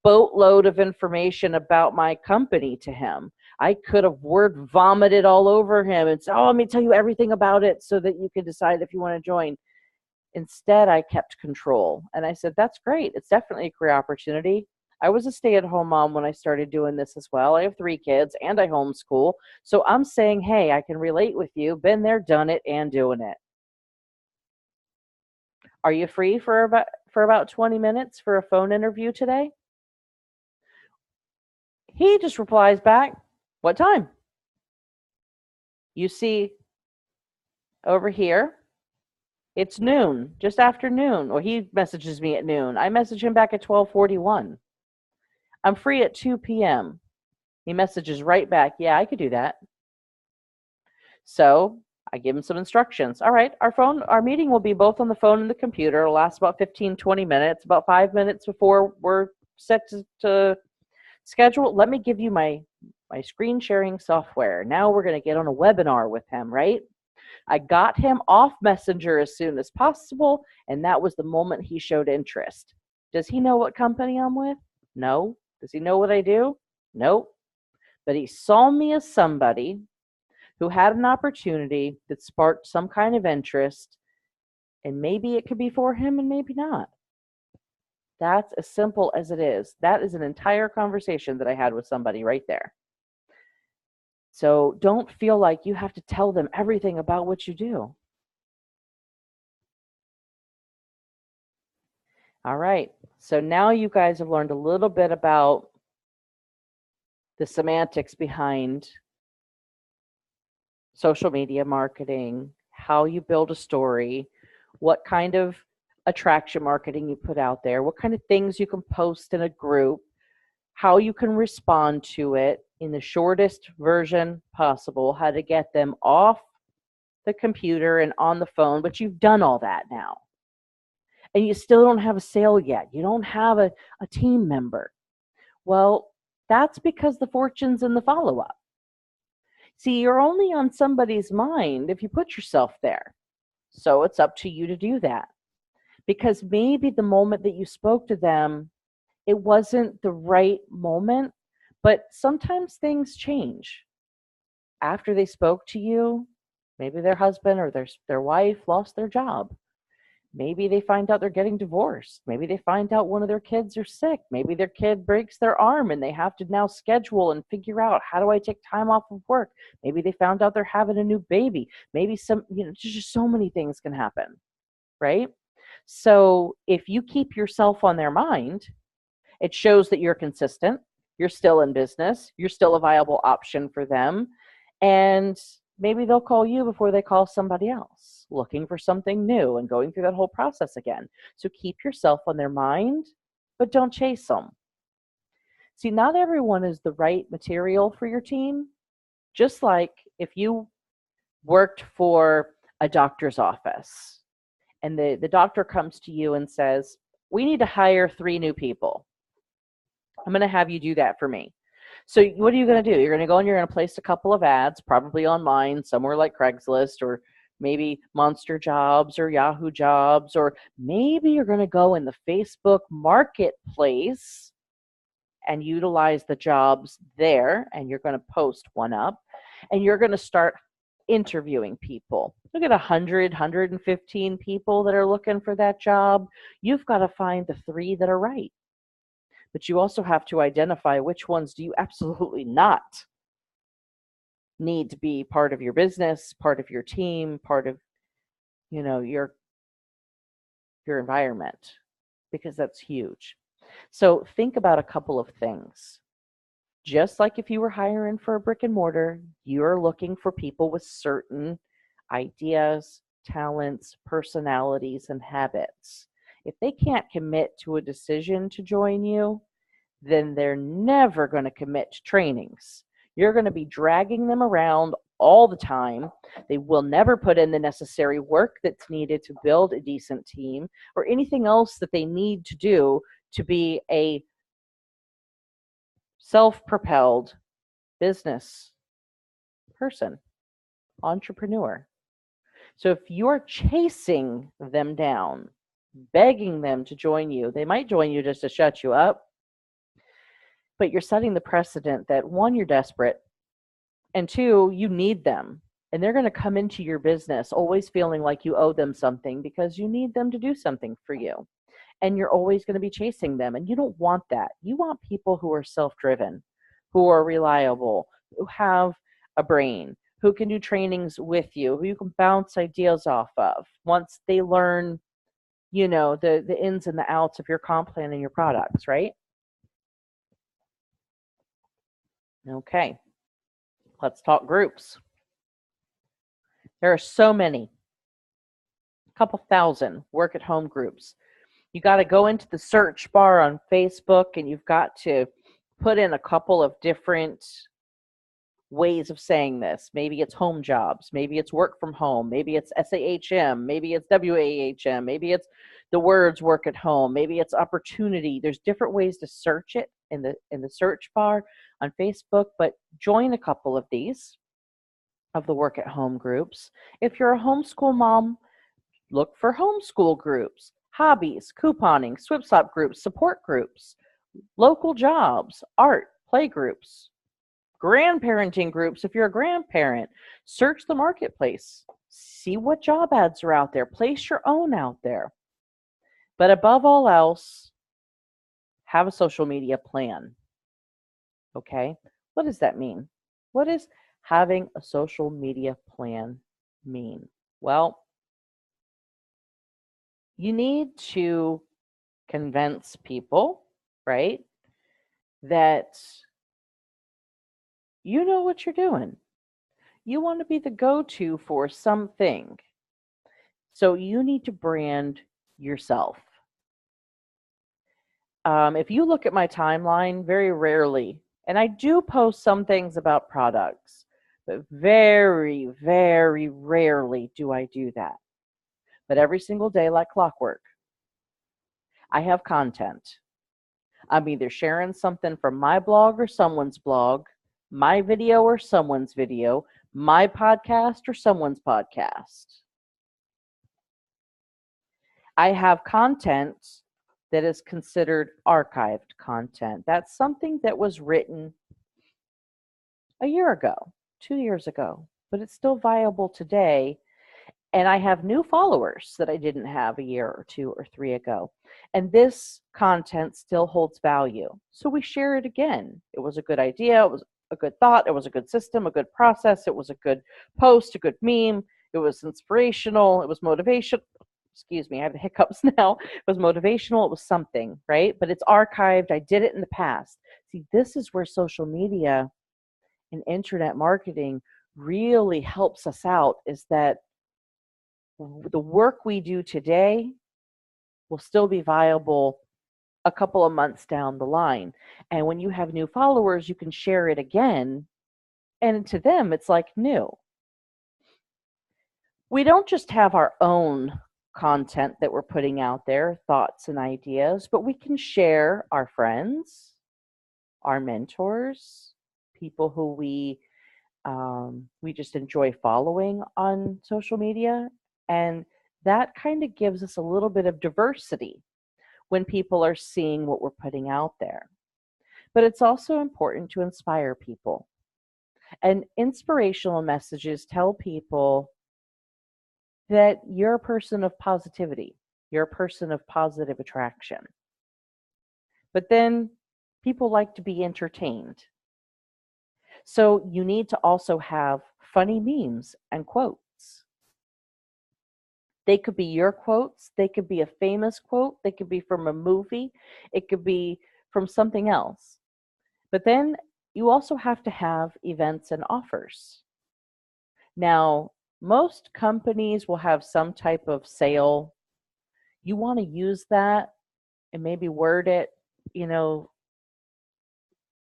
boatload of information about my company to him. I could have word vomited all over him and said, oh, let me tell you everything about it so that you can decide if you want to join. Instead, I kept control. And I said, that's great. It's definitely a career opportunity. I was a stay-at-home mom when I started doing this as well. I have 3 kids and I homeschool. So I'm saying, hey, I can relate with you. Been there, done it, and doing it. Are you free for about 20 minutes for a phone interview today? He just replies back, what time? You see over here, it's noon, just after noon. Or he messages me at noon. I message him back at 12:41. I'm free at 2 p.m. He messages right back, yeah, I could do that. So I give him some instructions. All right, our meeting will be both on the phone and the computer. It'll last about 15, 20 minutes. About 5 minutes before we're set to schedule, let me give you my screen sharing software. Now we're going to get on a webinar with him, right? I got him off Messenger as soon as possible, and that was the moment he showed interest. Does he know what company I'm with? No. Does he know what I do? Nope. But he saw me as somebody who had an opportunity that sparked some kind of interest, and maybe it could be for him and maybe not. That's as simple as it is. That is an entire conversation that I had with somebody right there. So don't feel like you have to tell them everything about what you do. All right. So now you guys have learned a little bit about the semantics behind social media marketing, how you build a story, what kind of attraction marketing you put out there, what kind of things you can post in a group, how you can respond to it in the shortest version possible, how to get them off the computer and on the phone, but you've done all that now. And you still don't have a sale yet. You don't have a team member. Well, that's because the fortune's in the follow-up. See, you're only on somebody's mind if you put yourself there. So it's up to you to do that. Because maybe the moment that you spoke to them, it wasn't the right moment, but sometimes things change. After they spoke to you, maybe their husband or their wife lost their job. Maybe they find out they're getting divorced. Maybe they find out one of their kids are sick. Maybe their kid breaks their arm and they have to now schedule and figure out, how do I take time off of work? Maybe they found out they're having a new baby. Maybe just so many things can happen, right? So if you keep yourself on their mind, it shows that you're consistent, you're still in business, you're still a viable option for them, and maybe they'll call you before they call somebody else, looking for something new and going through that whole process again. So keep yourself on their mind, but don't chase them. See, not everyone is the right material for your team. Just like if you worked for a doctor's office and the doctor comes to you and says, we need to hire 3 new people. I'm going to have you do that for me. So what are you going to do? You're going to go and you're going to place a couple of ads, probably online, somewhere like Craigslist or maybe Monster Jobs or Yahoo Jobs, or maybe you're going to go in the Facebook Marketplace and utilize the jobs there, and you're going to post one up, and you're going to start interviewing people. Look at 100, 115 people that are looking for that job. You've got to find the 3 that are right. But you also have to identify which ones do you absolutely not need to be part of your business, part of your team, part of, your environment, because that's huge. So think about a couple of things. Just like if you were hiring for a brick and mortar, you're looking for people with certain ideas, talents, personalities, and habits. If they can't commit to a decision to join you, then they're never going to commit to trainings. You're going to be dragging them around all the time. They will never put in the necessary work that's needed to build a decent team or anything else that they need to do to be a self-propelled business person, entrepreneur. So if you're chasing them down, begging them to join you, they might join you just to shut you up, but you're setting the precedent that 1, you're desperate, and 2, you need them. And they're going to come into your business always feeling like you owe them something because you need them to do something for you. And you're always going to be chasing them. And you don't want that. You want people who are self-driven, who are reliable, who have a brain, who can do trainings with you, who you can bounce ideas off of once they learn, the ins and the outs of your comp plan and your products, right? Okay, let's talk groups. There are so many, a couple thousand work-at-home groups. You got to go into the search bar on Facebook and you've got to put in a couple of different ways of saying this. Maybe it's home jobs, maybe it's work from home, maybe it's SAHM, maybe it's WAHM, maybe it's the words work at home, maybe it's opportunity. There's different ways to search it in the search bar on Facebook, but join a couple of these of the work at home groups. If you're a homeschool mom, look for homeschool groups, hobbies, couponing, swip swap groups, support groups, local jobs, art, play groups, grandparenting groups. If you're a grandparent, search the marketplace, see what job ads are out there, place your own out there. But above all else, have a social media plan. Okay? What does that mean? What does having a social media plan mean? Well, you need to convince people, right, that you know what you're doing. You want to be the go-to for something. So you need to brand yourself. If you look at my timeline, very rarely, and I do post some things about products, but very, very rarely do I do that. But every single day, like clockwork, I have content. I'm either sharing something from my blog or someone's blog, my video or someone's video, my podcast or someone's podcast. I have content that is considered archived content. That's something that was written a year ago, 2 years ago, but it's still viable today. And I have new followers that I didn't have a year or 2 or 3 ago. And this content still holds value. So we share it again. It was a good idea. It was a good thought. It was a good system, a good process. It was a good post, a good meme. It was inspirational. It was motivation. Excuse me, I have the hiccups now. It was motivational. It was something, right? But it's archived. I did it in the past. See, this is where social media and internet marketing really helps us out, is that the work we do today will still be viable a couple of months down the line. And when you have new followers, you can share it again. And to them, it's like new. We don't just have our own content that we're putting out there, thoughts and ideas, but we can share our friends, our mentors, people who we just enjoy following on social media. And that kind of gives us a little bit of diversity when people are seeing what we're putting out there. But it's also important to inspire people. And inspirational messages tell people that you're a person of positivity, you're a person of positive attraction. But then people like to be entertained. So you need to also have funny memes and quotes. They could be your quotes, they could be a famous quote, they could be from a movie, it could be from something else. But then you also have to have events and offers. Now, most companies will have some type of sale. You want to use that and maybe word it,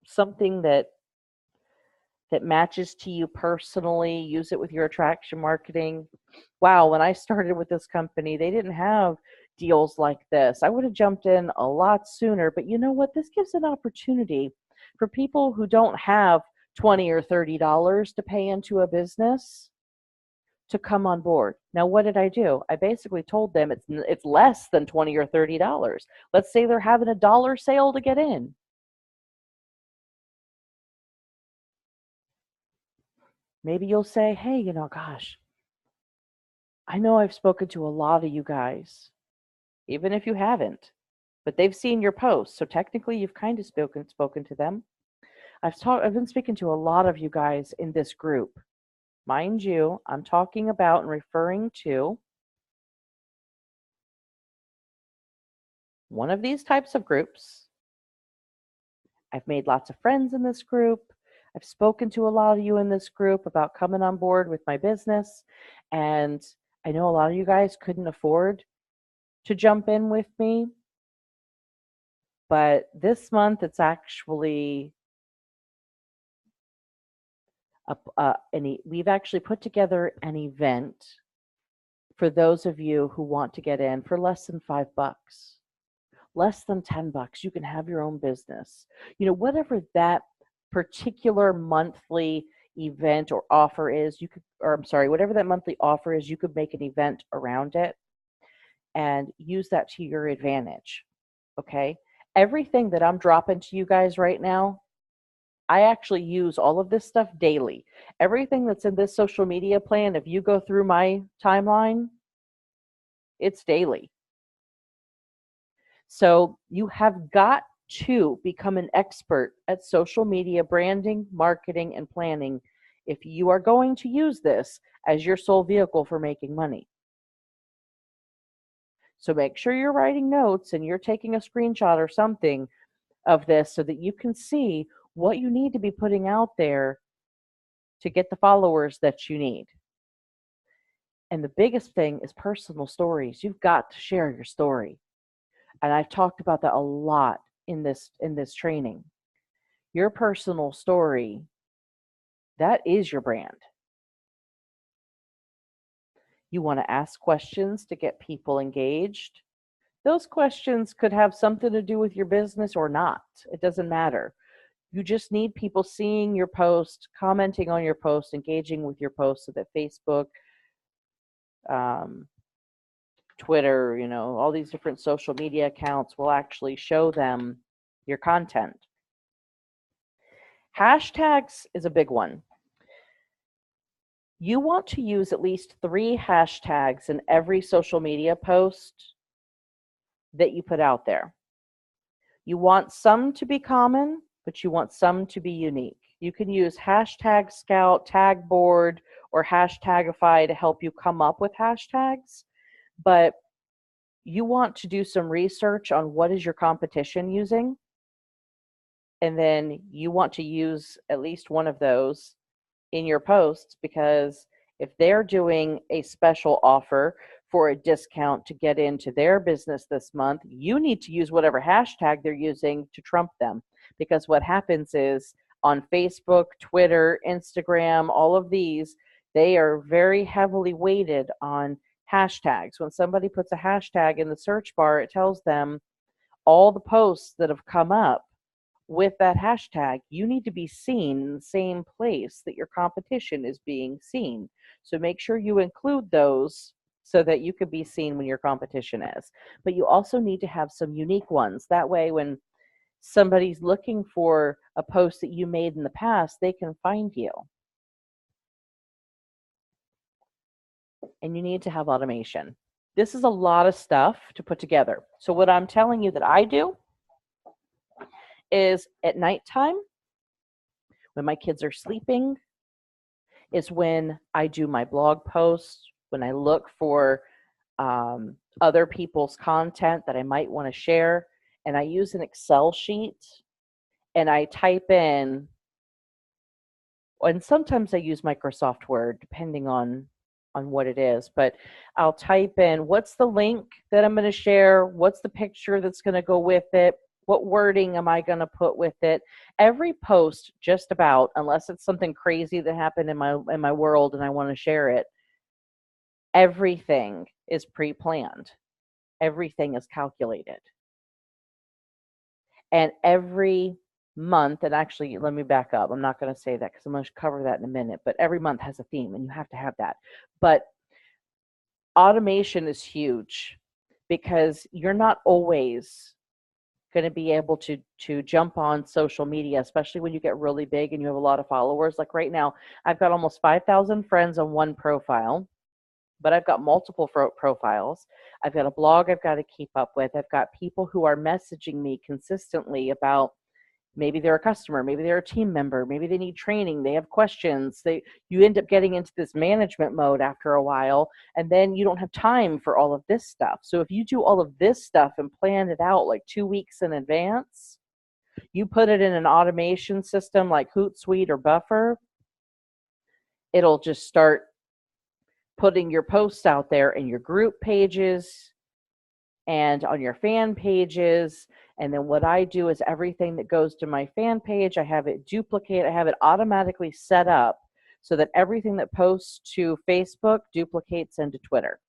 something that matches to you personally. Use it with your attraction marketing. Wow, when I started with this company, they didn't have deals like this. I would have jumped in a lot sooner, but you know what? This gives an opportunity for people who don't have $20 or $30 to pay into a business to come on board. Now, what did I do? I basically told them it's less than $20 or $30. Let's say they're having a dollar sale to get in. Maybe you'll say, hey, gosh, I know I've spoken to a lot of you guys, even if you haven't, but they've seen your posts. So technically you've kind of spoken to them. I've been speaking to a lot of you guys in this group. Mind you, I'm talking about and referring to one of these types of groups. I've made lots of friends in this group. I've spoken to a lot of you in this group about coming on board with my business. And I know a lot of you guys couldn't afford to jump in with me. But this month, it's actually we've actually put together an event for those of you who want to get in for less than $5, less than $10. You can have your own business. Whatever that particular monthly event or offer is, whatever that monthly offer is, you could make an event around it and use that to your advantage. Okay? Everything that I'm dropping to you guys right now, I actually use all of this stuff daily. Everything that's in this social media plan, if you go through my timeline, it's daily. So you have got to become an expert at social media branding, marketing, and planning if you are going to use this as your sole vehicle for making money. So make sure you're writing notes and you're taking a screenshot or something of this so that you can see what you need to be putting out there to get the followers that you need. And the biggest thing is personal stories. You've got to share your story. And I've talked about that a lot in this training. Your personal story, that is your brand. You want to ask questions to get people engaged. Those questions could have something to do with your business or not. It doesn't matter. You just need people seeing your post, commenting on your post, engaging with your post so that Facebook, Twitter, all these different social media accounts will actually show them your content. Hashtags is a big one. You want to use at least 3 hashtags in every social media post that you put out there. You want some to be common, but you want some to be unique. You can use hashtag Scout, tag board, or Hashtagify to help you come up with hashtags, but you want to do some research on what is your competition using, and then you want to use at least one of those in your posts, because if they're doing a special offer for a discount to get into their business this month, you need to use whatever hashtag they're using to trump them. Because what happens is on Facebook, Twitter, Instagram, all of these, they are very heavily weighted on hashtags. When somebody puts a hashtag in the search bar, it tells them all the posts that have come up with that hashtag. You need to be seen in the same place that your competition is being seen. So make sure you include those so that you can be seen when your competition is. But you also need to have some unique ones. That way, when somebody's looking for a post that you made in the past, they can find you. And you need to have automation. This is a lot of stuff to put together. So what I'm telling you that I do is at nighttime, when my kids are sleeping, is when I do my blog posts, when I look for other people's content that I might want to share, and I use an Excel sheet and I type in, and sometimes I use Microsoft Word depending on what it is, but I'll type in what's the link that I'm going to share, what's the picture that's going to go with it, what wording am I going to put with it. Every post, just about, unless it's something crazy that happened in my world and I want to share it, everything is pre-planned. Everything is calculated. And every month, and actually, let me back up. I'm not going to say that because I'm going to cover that in a minute, but every month has a theme and you have to have that. But automation is huge because you're not always going to be able to jump on social media, especially when you get really big and you have a lot of followers. Like right now, I've got almost 5,000 friends on one profile, but I've got multiple profiles. I've got a blog I've got to keep up with. I've got people who are messaging me consistently about maybe they're a customer, maybe they're a team member, maybe they need training, they have questions. You end up getting into this management mode after a while, and then you don't have time for all of this stuff. So if you do all of this stuff and plan it out like 2 weeks in advance, you put it in an automation system like Hootsuite or Buffer, it'll just start putting your posts out there in your group pages and on your fan pages. And then what I do is everything that goes to my fan page, I have it duplicate. I have it automatically set up so that everything that posts to Facebook duplicates into Twitter.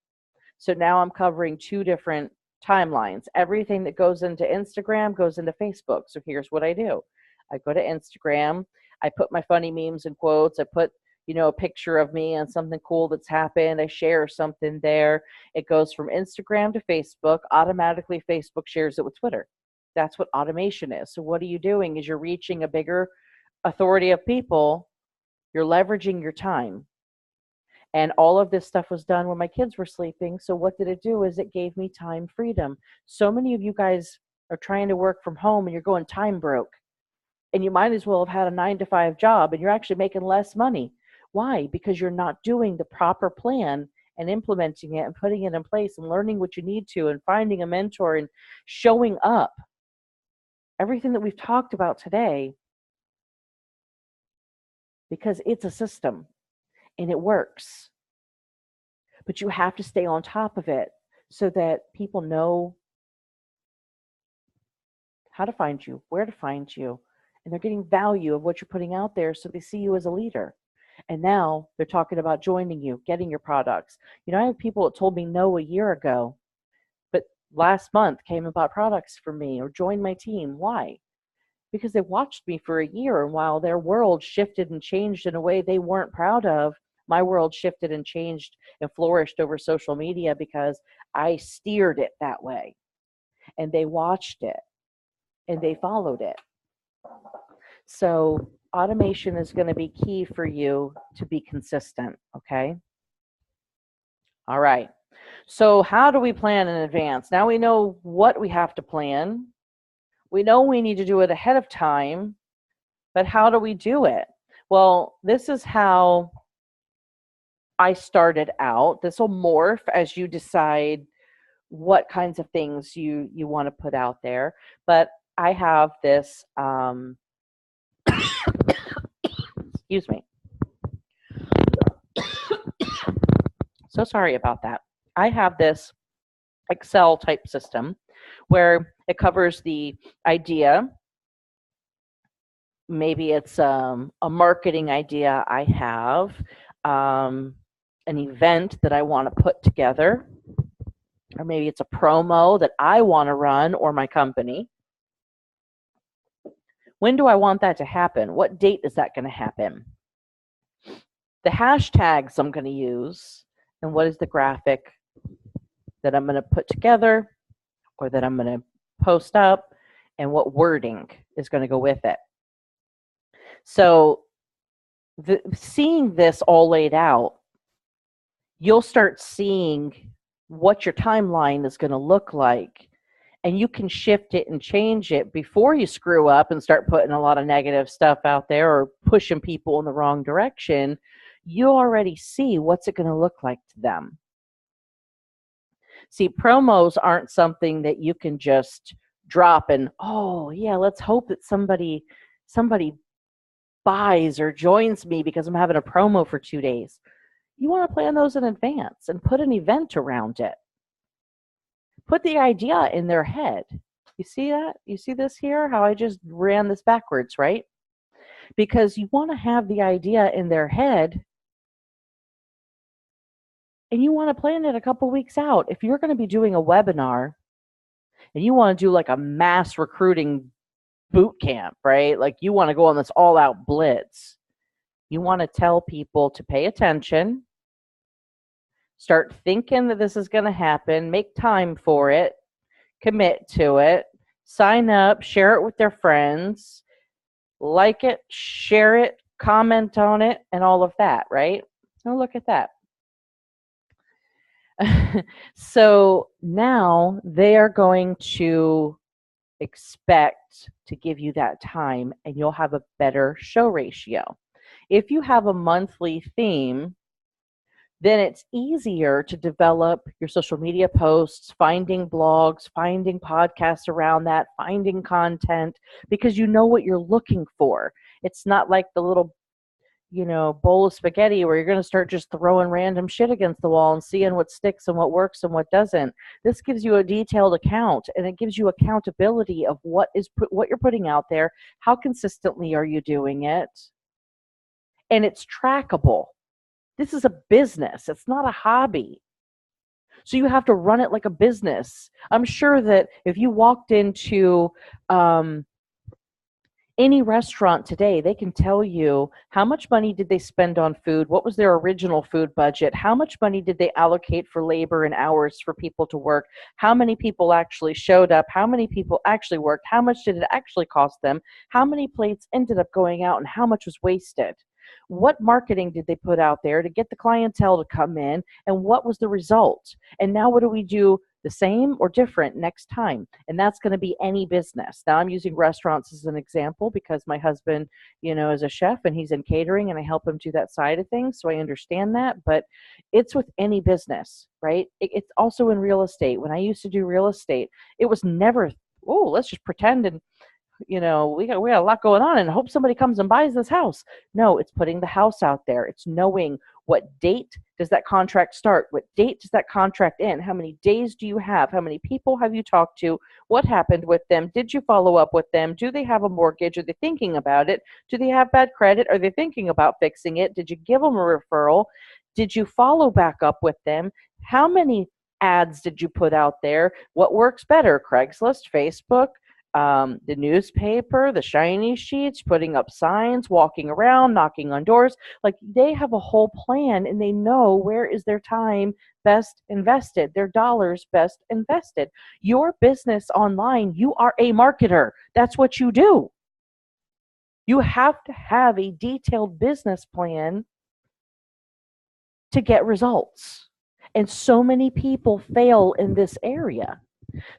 So now I'm covering two different timelines. Everything that goes into Instagram goes into Facebook. So here's what I do. I go to Instagram, I put my funny memes and quotes, I put, a picture of me and something cool that's happened. I share something there. It goes from Instagram to Facebook. Automatically, Facebook shares it with Twitter. That's what automation is. So what are you doing is you're reaching a bigger authority of people. You're leveraging your time. And all of this stuff was done when my kids were sleeping. So what did it do is it gave me time freedom. So many of you guys are trying to work from home and you're going time broke. And you might as well have had a 9-to-5 job and you're actually making less money. Why? Because you're not doing the proper plan and implementing it and putting it in place and learning what you need to and finding a mentor and showing up. Everything that we've talked about today, because it's a system and it works. But you have to stay on top of it so that people know how to find you, where to find you, and they're getting value of what you're putting out there so they see you as a leader. And now they're talking about joining you, getting your products. I have people that told me no a year ago, but last month came and bought products for me or joined my team. Why? Because they watched me for a year, and while their world shifted and changed in a way they weren't proud of, my world shifted and changed and flourished over social media because I steered it that way. And they watched it and they followed it. So automation is going to be key for you to be consistent, okay? All right. So how do we plan in advance? Now we know what we have to plan. We know we need to do it ahead of time, but how do we do it? Well, this is how I started out. This will morph as you decide what kinds of things you want to put out there. But I have this, excuse me. So sorry about that. I have this Excel type system where it covers the idea. Maybe it's a marketing idea I have, an event that I want to put together, or maybe it's a promo that I want to run or my company. When do I want that to happen? What date is that going to happen? The hashtags I'm going to use, and what is the graphic that I'm going to put together or that I'm going to post up, and what wording is going to go with it. So seeing this all laid out, you'll start seeing what your timeline is going to look like, and you can shift it and change it before you screw up and start putting a lot of negative stuff out there or pushing people in the wrong direction. You already see what's it going to look like to them. See, promos aren't something that you can just drop and, oh yeah, let's hope that somebody buys or joins me because I'm having a promo for 2 days. You want to plan those in advance and put an event around it. Put the idea in their head. You see that? You see this here? How I just ran this backwards, right? Because you want to have the idea in their head and you want to plan it a couple weeks out. If you're going to be doing a webinar and you want to do like a mass recruiting boot camp, right? Like you want to go on this all-out blitz. You want to tell people to pay attention, start thinking that this is going to happen, make time for it, commit to it, sign up, share it with their friends, like it, share it, comment on it, and all of that, right? Oh, look at that. So now they are going to expect to give you that time, and you'll have a better show ratio. If you have a monthly theme, then it's easier to develop your social media posts, finding blogs, finding podcasts around that, finding content, because you know what you're looking for. It's not like the little, bowl of spaghetti where you're going to start just throwing random shit against the wall and seeing what sticks and what works and what doesn't. This gives you a detailed account, and it gives you accountability of what you're putting out there, how consistently are you doing it, and it's trackable. This is a business. It's not a hobby. So you have to run it like a business. I'm sure that if you walked into any restaurant today, they can tell you how much money did they spend on food, what was their original food budget, how much money did they allocate for labor and hours for people to work, how many people actually showed up, how many people actually worked, how much did it actually cost them, how many plates ended up going out, and how much was wasted. What marketing did they put out there to get the clientele to come in, and what was the result? And now what do we do the same or different next time? And that's going to be any business. Now I'm using restaurants as an example because my husband, is a chef and he's in catering and I help him do that side of things. So I understand that, but it's with any business, right? It's also in real estate. When I used to do real estate, it was never, oh, let's just pretend and we got a lot going on and hope somebody comes and buys this house. No, it's putting the house out there. It's knowing what date does that contract start? What date does that contract end? How many days do you have? How many people have you talked to? What happened with them? Did you follow up with them? Do they have a mortgage? Are they thinking about it? Do they have bad credit? Are they thinking about fixing it? Did you give them a referral? Did you follow back up with them? How many ads did you put out there? What works better? Craigslist, Facebook, the newspaper, the shiny sheets, putting up signs, walking around, knocking on doors. Like, they have a whole plan and they know where is their time best invested, their dollars best invested. Your business online, you are a marketer. That's what you do. You have to have a detailed business plan to get results. And so many people fail in this area.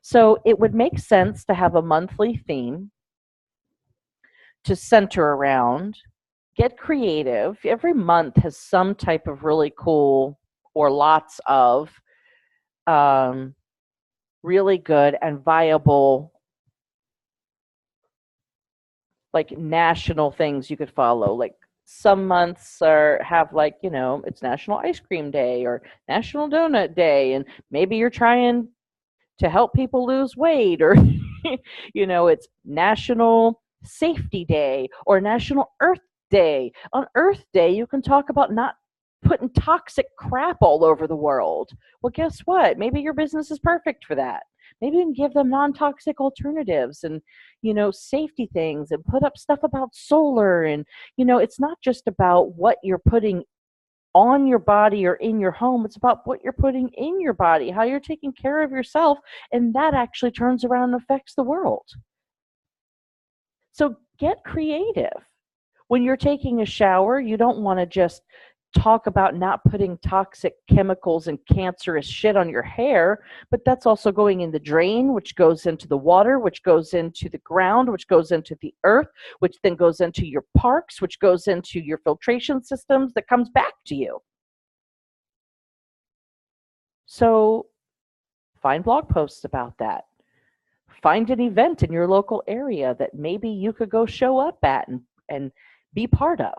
So it would make sense to have a monthly theme to center around, get creative. Every month has some type of really cool or lots of really good and viable, like, national things you could follow. Like, some months have it's National Ice Cream Day or National Donut Day, and maybe you're trying to help people lose weight, or it's National Safety Day or National Earth Day. On Earth Day, you can talk about not putting toxic crap all over the world. Well, guess what? Maybe your business is perfect for that. Maybe you can give them non-toxic alternatives and, safety things, and put up stuff about solar. And, it's not just about what you're putting on your body or in your home. It's about what you're putting in your body, how you're taking care of yourself, and that actually turns around and affects the world. So get creative. When you're taking a shower, you don't want to just talk about not putting toxic chemicals and cancerous shit on your hair, but that's also going in the drain, which goes into the water, which goes into the ground, which goes into the earth, which then goes into your parks, which goes into your filtration systems, that comes back to you. So find blog posts about that. Find an event in your local area that maybe you could go show up at and be part of.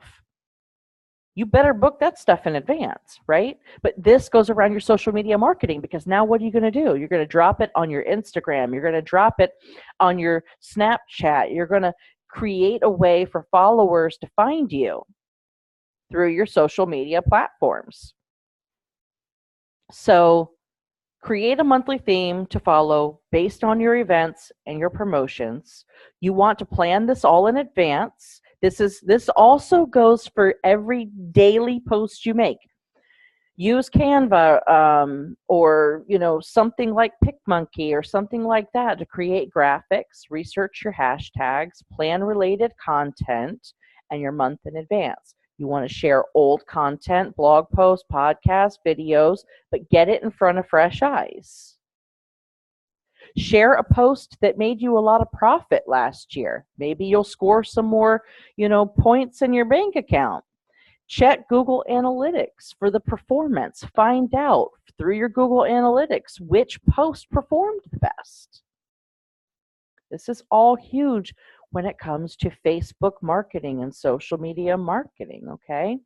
You better book that stuff in advance, right? But this goes around your social media marketing, because now what are you going to do? You're going to drop it on your Instagram. You're going to drop it on your Snapchat. You're going to create a way for followers to find you through your social media platforms. So create a monthly theme to follow based on your events and your promotions. You want to plan this all in advance. This also goes for every daily post you make. Use Canva or something like PicMonkey or something like that to create graphics, research your hashtags, plan related content, and your month in advance. You want to share old content, blog posts, podcasts, videos, but get it in front of fresh eyes. Share a post that made you a lot of profit last year. Maybe you'll score some more, points in your bank account. Check Google Analytics for the performance. Find out through your Google Analytics which post performed the best. This is all huge when it comes to Facebook marketing and social media marketing, okay?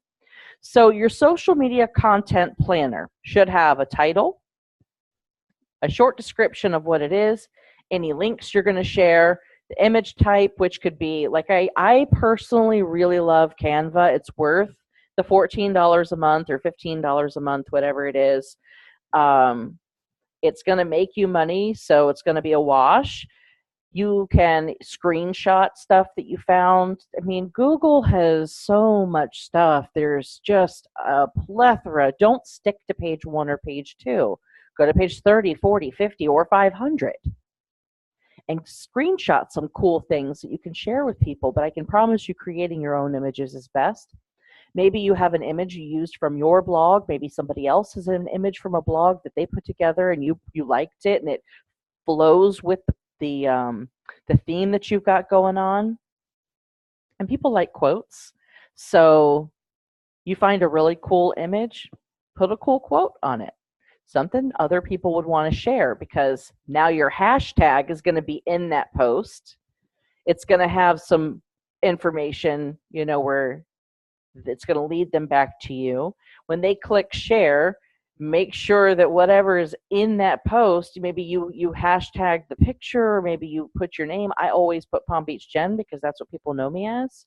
So your social media content planner should have a title, a short description of what it is, any links you're going to share, the image type, which could be, like, I personally really love Canva. It's worth the $14 a month or $15 a month, whatever it is. It's going to make you money, so it's going to be a wash. You can screenshot stuff that you found. I mean, Google has so much stuff. There's just a plethora. Don't stick to page 1 or page 2. Go to page 30, 40, 50, or 500 and screenshot some cool things that you can share with people. But I can promise you creating your own images is best. Maybe you have an image you used from your blog. Maybe somebody else has an image from a blog that they put together and you liked it and it flows with the theme that you've got going on. And people like quotes. So you find a really cool image, put a cool quote on it. Something other people would want to share, because now your hashtag is going to be in that post. It's going to have some information, where it's going to lead them back to you. When they click share, make sure that whatever is in that post, maybe you hashtag the picture, or maybe you put your name. I always put Palm Beach Jen because that's what people know me as.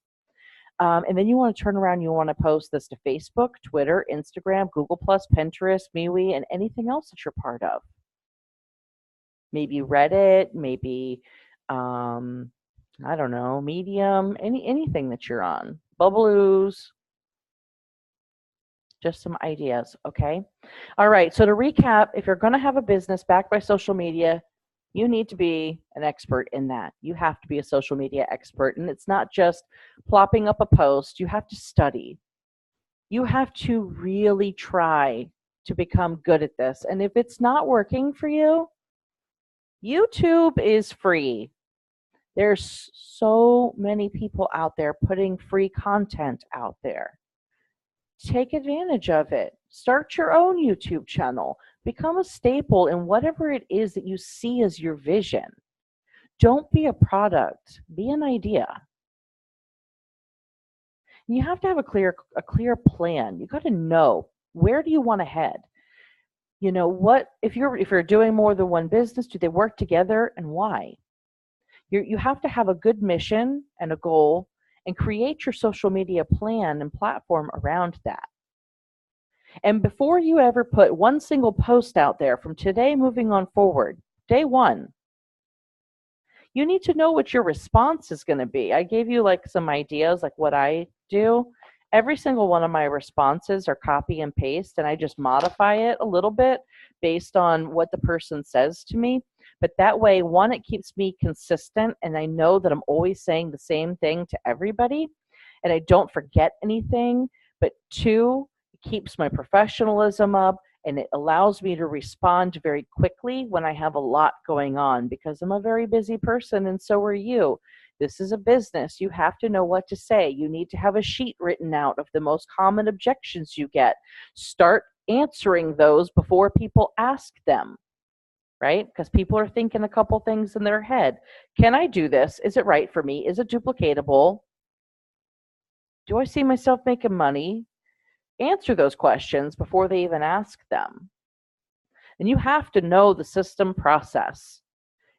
And then you want to turn around, you want to post this to Facebook, Twitter, Instagram, Google+, Pinterest, MeWe, and anything else that you're part of. Maybe Reddit, maybe, I don't know, Medium, anything that you're on. Bubbaloo. Just some ideas, okay? All right, so to recap, if you're going to have a business backed by social media, you need to be an expert in that. You have to be a social media expert, and it's not just plopping up a post. You have to study. You have to really try to become good at this. And if it's not working for you, YouTube is free. There's so many people out there putting free content out there. Take advantage of it. Start your own YouTube channel. Become a staple in whatever it is that you see as your vision. Don't be a product. Be an idea. You have to have a clear plan. You got to know, where do you want to head? What if you're doing more than one business, do they work together, and why? You have to have a good mission and a goal, and create your social media plan and platform around that. And before you ever put one single post out there from today moving on forward, day one, you need to know what your response is going to be. I gave you some ideas, like what I do. Every single one of my responses are copy and paste, and I just modify it a little bit based on what the person says to me. But that way, one, it keeps me consistent, and I know that I'm always saying the same thing to everybody, and I don't forget anything. But two, it keeps my professionalism up, and it allows me to respond very quickly when I have a lot going on, because I'm a very busy person, and so are you. This is a business. You have to know what to say. You need to have a sheet written out of the most common objections you get. Start answering those before people ask them, right? Because people are thinking a couple things in their head. Can I do this? Is it right for me? Is it duplicatable? Do I see myself making money? Answer those questions before they even ask them. And you have to know the system process.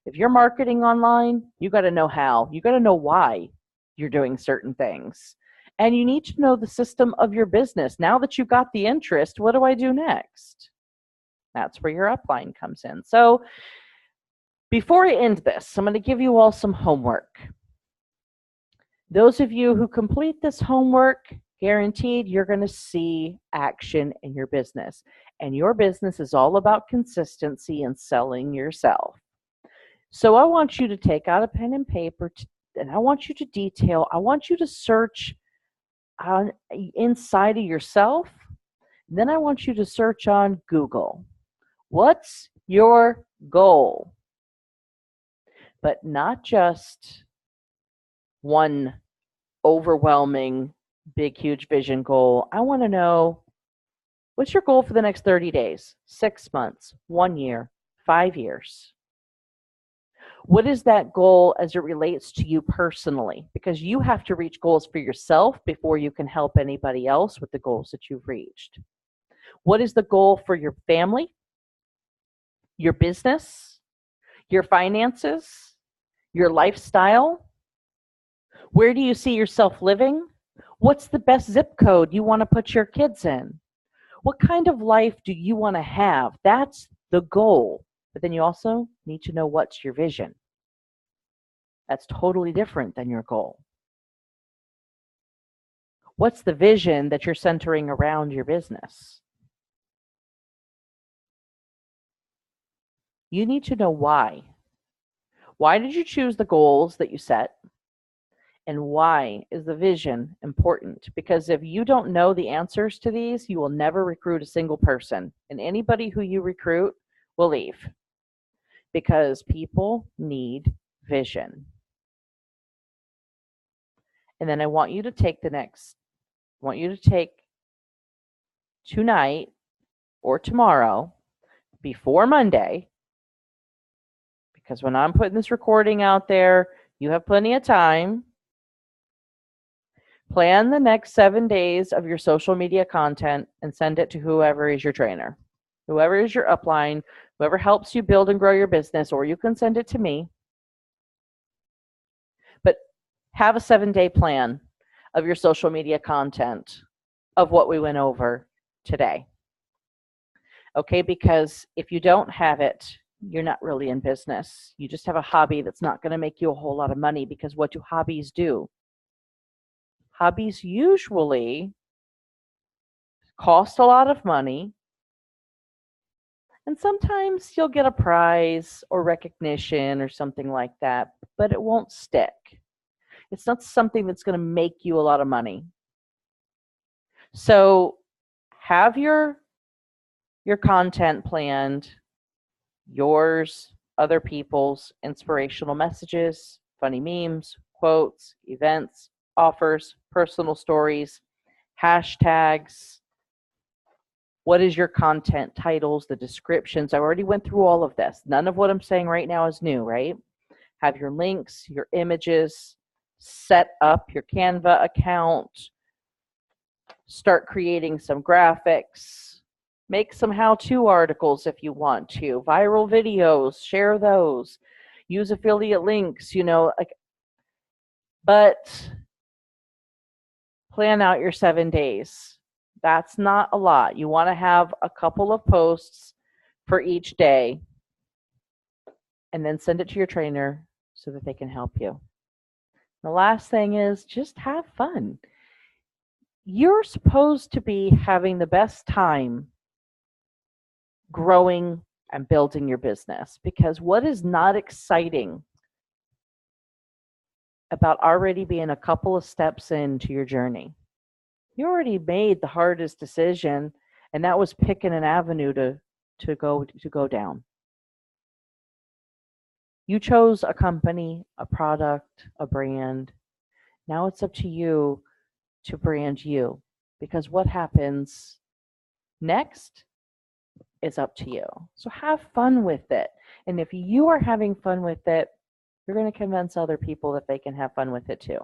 If you're marketing online, you got to know how. You got to know why you're doing certain things. And you need to know the system of your business. Now that you've got the interest, what do I do next? That's where your upline comes in. So before I end this, I'm going to give you all some homework. Those of you who complete this homework, guaranteed you're going to see action in your business. And your business is all about consistency and selling yourself. So I want you to take out a pen and paper, and I want you to detail, I want you to search on inside of yourself. Then I want you to search on Google. What's your goal? But not just one overwhelming, big, huge vision goal. I want to know, what's your goal for the next 30 days, 6 months, 1 year, 5 years? What is that goal as it relates to you personally? Because you have to reach goals for yourself before you can help anybody else with the goals that you've reached. What is the goal for your family, your business, your finances, your lifestyle? Where do you see yourself living? What's the best zip code you want to put your kids in? What kind of life do you want to have? That's the goal. But then you also need to know what's your vision. That's totally different than your goal. What's the vision that you're centering around your business? You need to know why. Why did you choose the goals that you set? And why is the vision important? Because if you don't know the answers to these, you will never recruit a single person. And anybody who you recruit will leave. Because people need vision. And then I want you to take tonight or tomorrow before Monday, because when I'm putting this recording out there, you have plenty of time. Plan the next 7 days of your social media content and send it to whoever is your trainer, whoever is your upline, whoever helps you build and grow your business, or you can send it to me. But have a 7-day plan of your social media content of what we went over today. Okay, because if you don't have it, you're not really in business. You just have a hobby that's not going to make you a whole lot of money, because what do hobbies do? Hobbies usually cost a lot of money, and sometimes you'll get a prize or recognition or something like that, but it won't stick. It's not something that's going to make you a lot of money. So have your content planned, yours, other people's, inspirational messages, funny memes, quotes, events, offers, personal stories, hashtags. What is your content titles, the descriptions? I already went through all of this. None of what I'm saying right now is new, right? Have your links, your images, set up your Canva account, start creating some graphics, make some how-to articles if you want to, viral videos, share those, use affiliate links, but plan out your 7 days. That's not a lot. You want to have a couple of posts for each day and then send it to your trainer so that they can help you. The last thing is just have fun. You're supposed to be having the best time growing and building your business, because what is not exciting about already being a couple of steps into your journey? You already made the hardest decision, and that was picking an avenue to go down. You chose a company, a product, a brand. Now it's up to you to brand you, because what happens next is up to you. So have fun with it. And if you are having fun with it, you're going to convince other people that they can have fun with it too.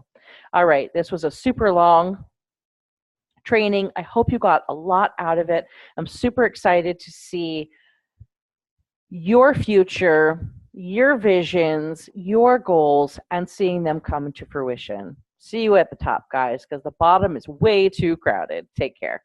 All right, this was a super long training. I hope you got a lot out of it. I'm super excited to see your future, your visions, your goals, and seeing them come to fruition. See you at the top, guys, because the bottom is way too crowded. Take care.